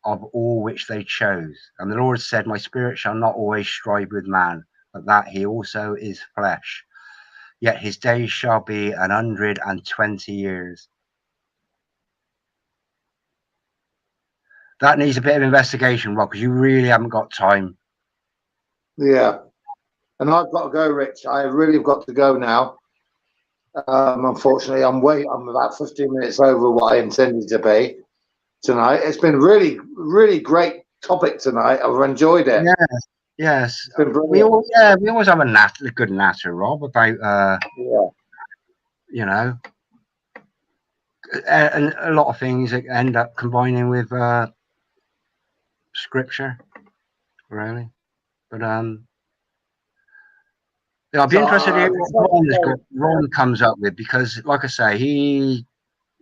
of all which they chose. And the Lord said, my spirit shall not always strive with man, but that he also is flesh. Yet his days shall be 120 years. That needs a bit of investigation, Rob, because you really haven't got time. Yeah. And I've got to go, Rich. I really have got to go now. Unfortunately, I'm about 15 minutes over what I intended to be tonight. It's been really, really great topic tonight. I've enjoyed it. Yes. We always have a good natter, Rob, about you know, and a lot of things that end up combining with scripture, really. But yeah, I'd be interested to hear what Ron comes up with, because, like I say, he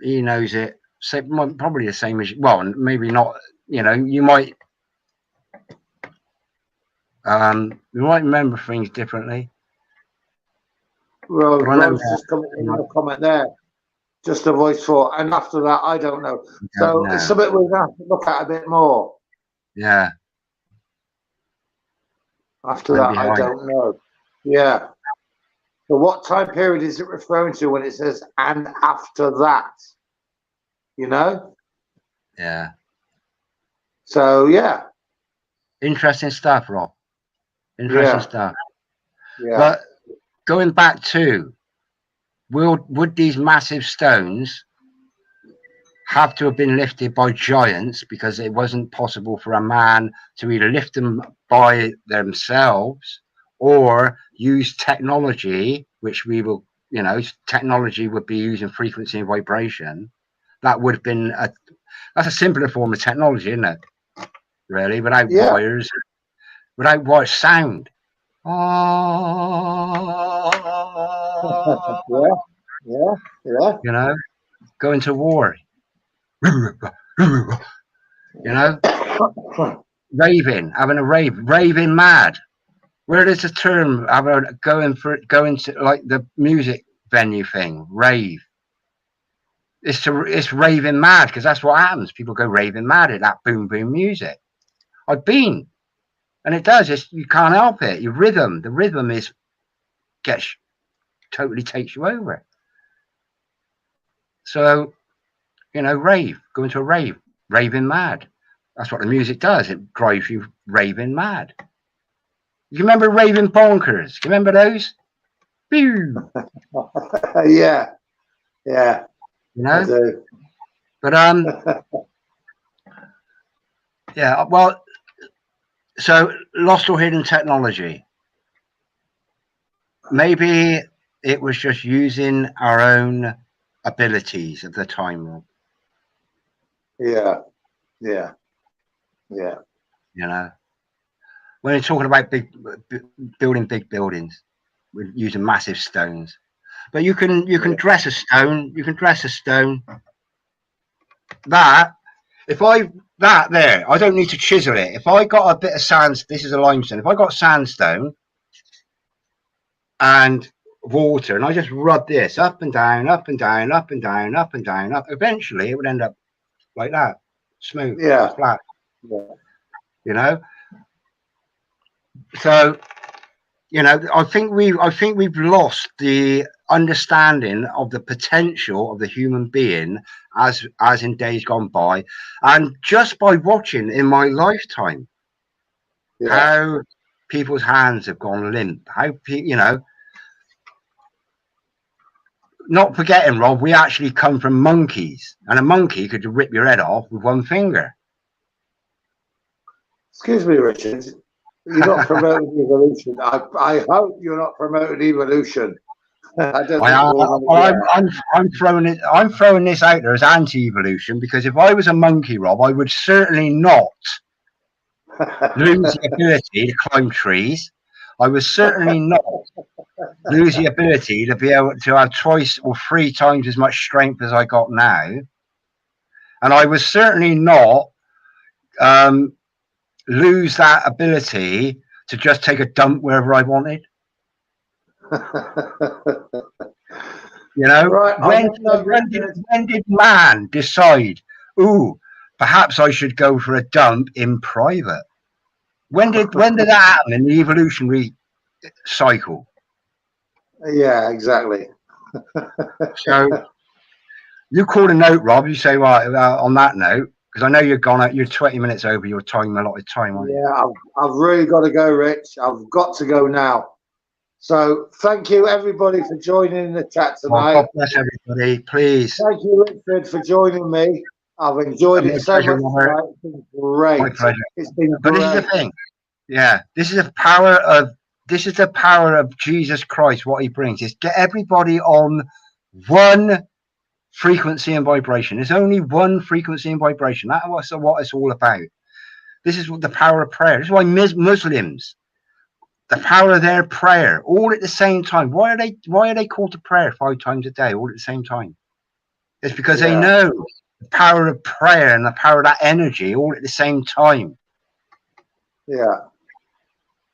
knows it. Probably the same as well, maybe not. You know, you might remember things differently. Well, Ron's just coming in a comment there. Just a voice for, and after that, I don't know. So it's something we're going to have to look at a bit more. Yeah. After that, I don't know. Yeah. So what time period is it referring to when it says and after that? You know? Yeah. So yeah. Interesting stuff, Rob. Interesting stuff. Yeah. But going back to, would these massive stones have to have been lifted by giants, because it wasn't possible for a man to either lift them by themselves or use technology, which we will, you know, technology would be using frequency and vibration. That would have been that's a simpler form of technology, isn't it? Really, without wires, without wire sound. You know, going to war. You know, raving, having a raving mad. Where does the term going to like the music venue thing, rave? It's raving mad, because that's what happens. People go raving mad at that boom boom music. I've been, and it does. You can't help it. The rhythm totally takes you over. So, you know, going to a rave, raving mad. That's what the music does. It drives you raving mad. You remember raving bonkers? You remember those? Yeah. Yeah. You know? But yeah, well, so lost or hidden technology. Maybe it was just using our own abilities at the time, Rob. Yeah. Yeah. Yeah. You know, when you're talking about building big buildings, we're using massive stones. But you can dress a stone. You can dress a stone. I don't need to chisel it. If I got a bit of sand, this is a limestone. If I got sandstone and water, and I just rub this up and down, up and down, up and down, up and down, up, eventually it would end up like that, smooth, flat. Yeah. You know. So, you know, I think we've lost the understanding of the potential of the human being as in days gone by, and just by watching in my lifetime how people's hands have gone limp, how you know, not forgetting, Rob, we actually come from monkeys, and a monkey could rip your head off with one finger. Excuse me, Richard. You're not promoting evolution. I hope you're not promoting evolution. I don't think we'll. I'm throwing this out there as anti-evolution, because if I was a monkey, Rob, I would certainly not lose the ability to climb trees. I would certainly not lose the ability to be able to have twice or three times as much strength as I got now. And I would certainly not lose that ability to just take a dump wherever I wanted. You know, Right, when did man decide, ooh, perhaps I should go for a dump in private? When did that happen in the evolutionary cycle? Yeah, exactly. So you call a note, Rob. You say, right, on that note, because I know you're 20 minutes over your time, allotted time, aren't you? Yeah, I've really got to go, Rich. I've got to go now. So thank you, everybody, for joining in the chat tonight. Well, God bless everybody, please. Thank you, Richard, for joining me. I've enjoyed it so much tonight. It's been great. My pleasure. It's been but great. This is the thing. Yeah, this is the power of Jesus Christ. What he brings is get everybody on one frequency and vibration. There's only one frequency and vibration. That's what it's all about. This is the power of prayer. This is why Muslims, the power of their prayer, all at the same time. Why are they called to prayer 5 times a day, all at the same time? It's because they know the power of prayer and the power of that energy all at the same time. Yeah.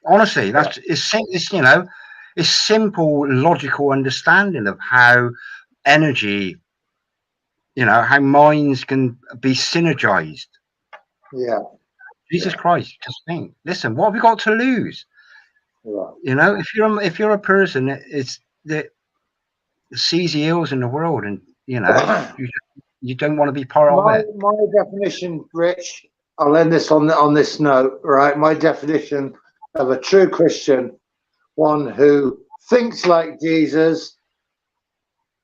Honestly, it's simple, logical understanding of how energy, how minds can be synergized. Yeah. Jesus Christ, just think. Listen, what have we got to lose? Yeah. If you're a person that sees the ills in the world, and you don't want to be part of it. My definition, Rich, I'll end this on this note, right? My definition of a true Christian, one who thinks like Jesus,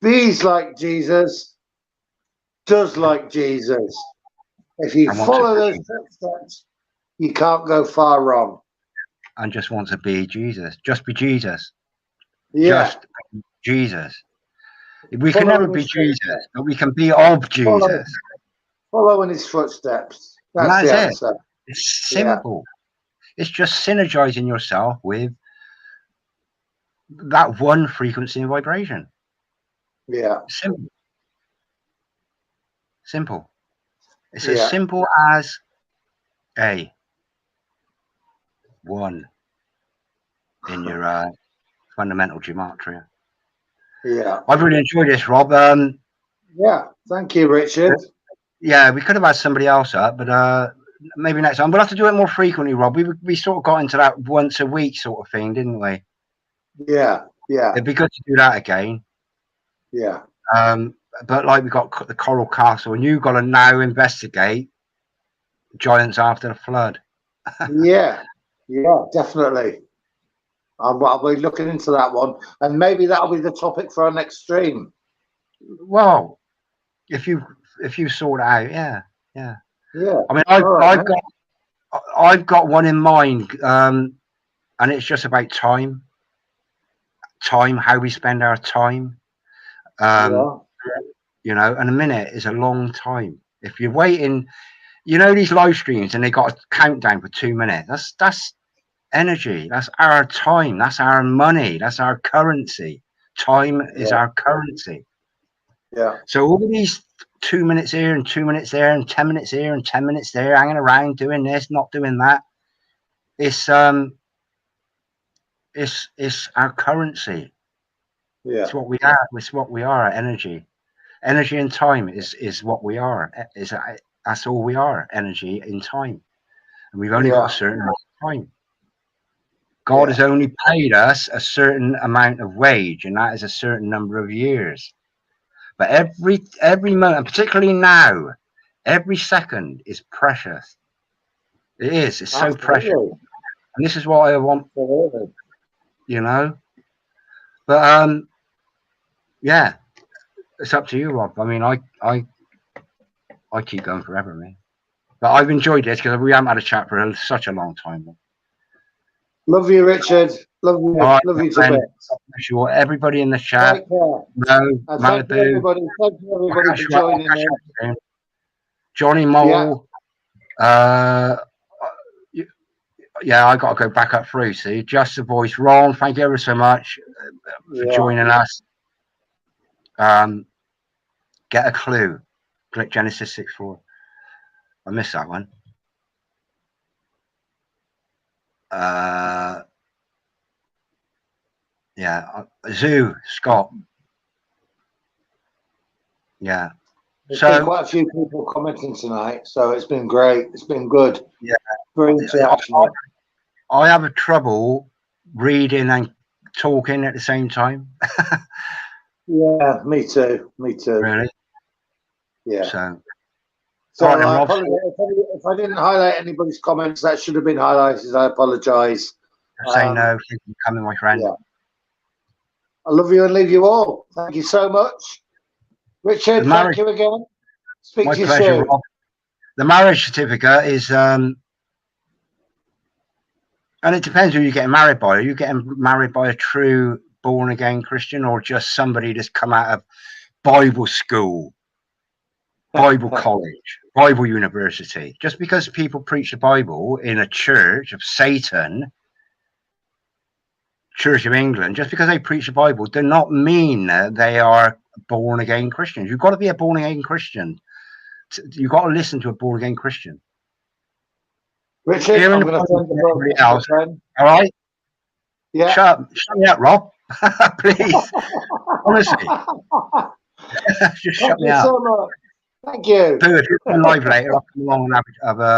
bees like Jesus, does like Jesus. If you follow those footsteps, you can't go far wrong. And just want to be Jesus. Just be Jesus. Yeah. Just be Jesus. We can never be Jesus, but we can be of Jesus. Following his footsteps. That's the answer. It's simple. Yeah. It's just synergizing yourself with that one frequency and vibration. Yeah. Simple. It's as simple as one in your fundamental gematria. Yeah. I've really enjoyed this, Rob. Yeah. Thank you, Richard. Yeah, we could have had somebody else up, but maybe next time. We'll have to do it more frequently, Rob. We sort of got into that once a week sort of thing, didn't we? Yeah. Yeah. It'd be good to do that again. Yeah. But like we got the Coral Castle, and you've got to now investigate giants after the flood. Yeah, definitely. I'll be looking into that one, and maybe that'll be the topic for our next stream. Well, if you sort it out, yeah. I mean, I've got one in mind, and it's just about time, how we spend our time. And a minute is a long time. If you're waiting, these live streams and they got a countdown for 2 minutes. That's energy. That's our time. That's our money. That's our currency. Time is our currency. Yeah. So all these 2 minutes here and 2 minutes there and 10 minutes here and 10 minutes there, hanging around doing this, not doing that. It's our currency. Yeah. It's what we are. It's what we are. Energy and time is what we are. That's all we are. Energy in time, and we've only got a certain amount of time. God has only paid us a certain amount of wage, and that is a certain number of years. But every moment, particularly now, every second is precious. It is. It's so precious, and this is what I want. But yeah, it's up to you, Rob. I mean, I keep going forever, man. But I've enjoyed this because we haven't had a chat for such a long time. Love you, Richard. Love you. All right, Love you to friend. bits. Sure. Everybody in the chat. Take care. No, And thank you, Malibu. everybody. Thank you, everybody, for joining in. Johnny Mole. Yeah, I got to go back up through. See, Just the Voice. Ron, thank you ever so much for joining us. Get a Clue. Click Genesis 6:4. I missed that one. Yeah, Zoo Scott. Yeah. There's been quite a few people commenting tonight, so it's been great. It's been good. Yeah. Very interactional. I have a trouble reading and talking at the same time. Yeah, me too. Me too. Really? Yeah. So I apologize if I didn't highlight anybody's comments. That should have been highlighted. I apologize. Say no. Thank you for coming, my friend. Yeah. I love you and leave you all. Thank you so much, Richard. Thank you again. Speak to you soon. Rob. The marriage certificate is, and it depends who you're getting married by. Are you getting married by a true born again Christian, or just somebody that's come out of Bible school, Bible college, Bible university? Just because people preach the Bible in a church of Satan, Church of England, just because they preach the Bible, does not mean that they are born again Christians. You've got to be a born again Christian. You've got to listen to a born again Christian. Richard, I'm going to send the else. All right. Yeah. Shut me up, Rob. Please. Honestly. Just shut me up. Thank you so much. Thank you. If you're live later, I'll come along and have a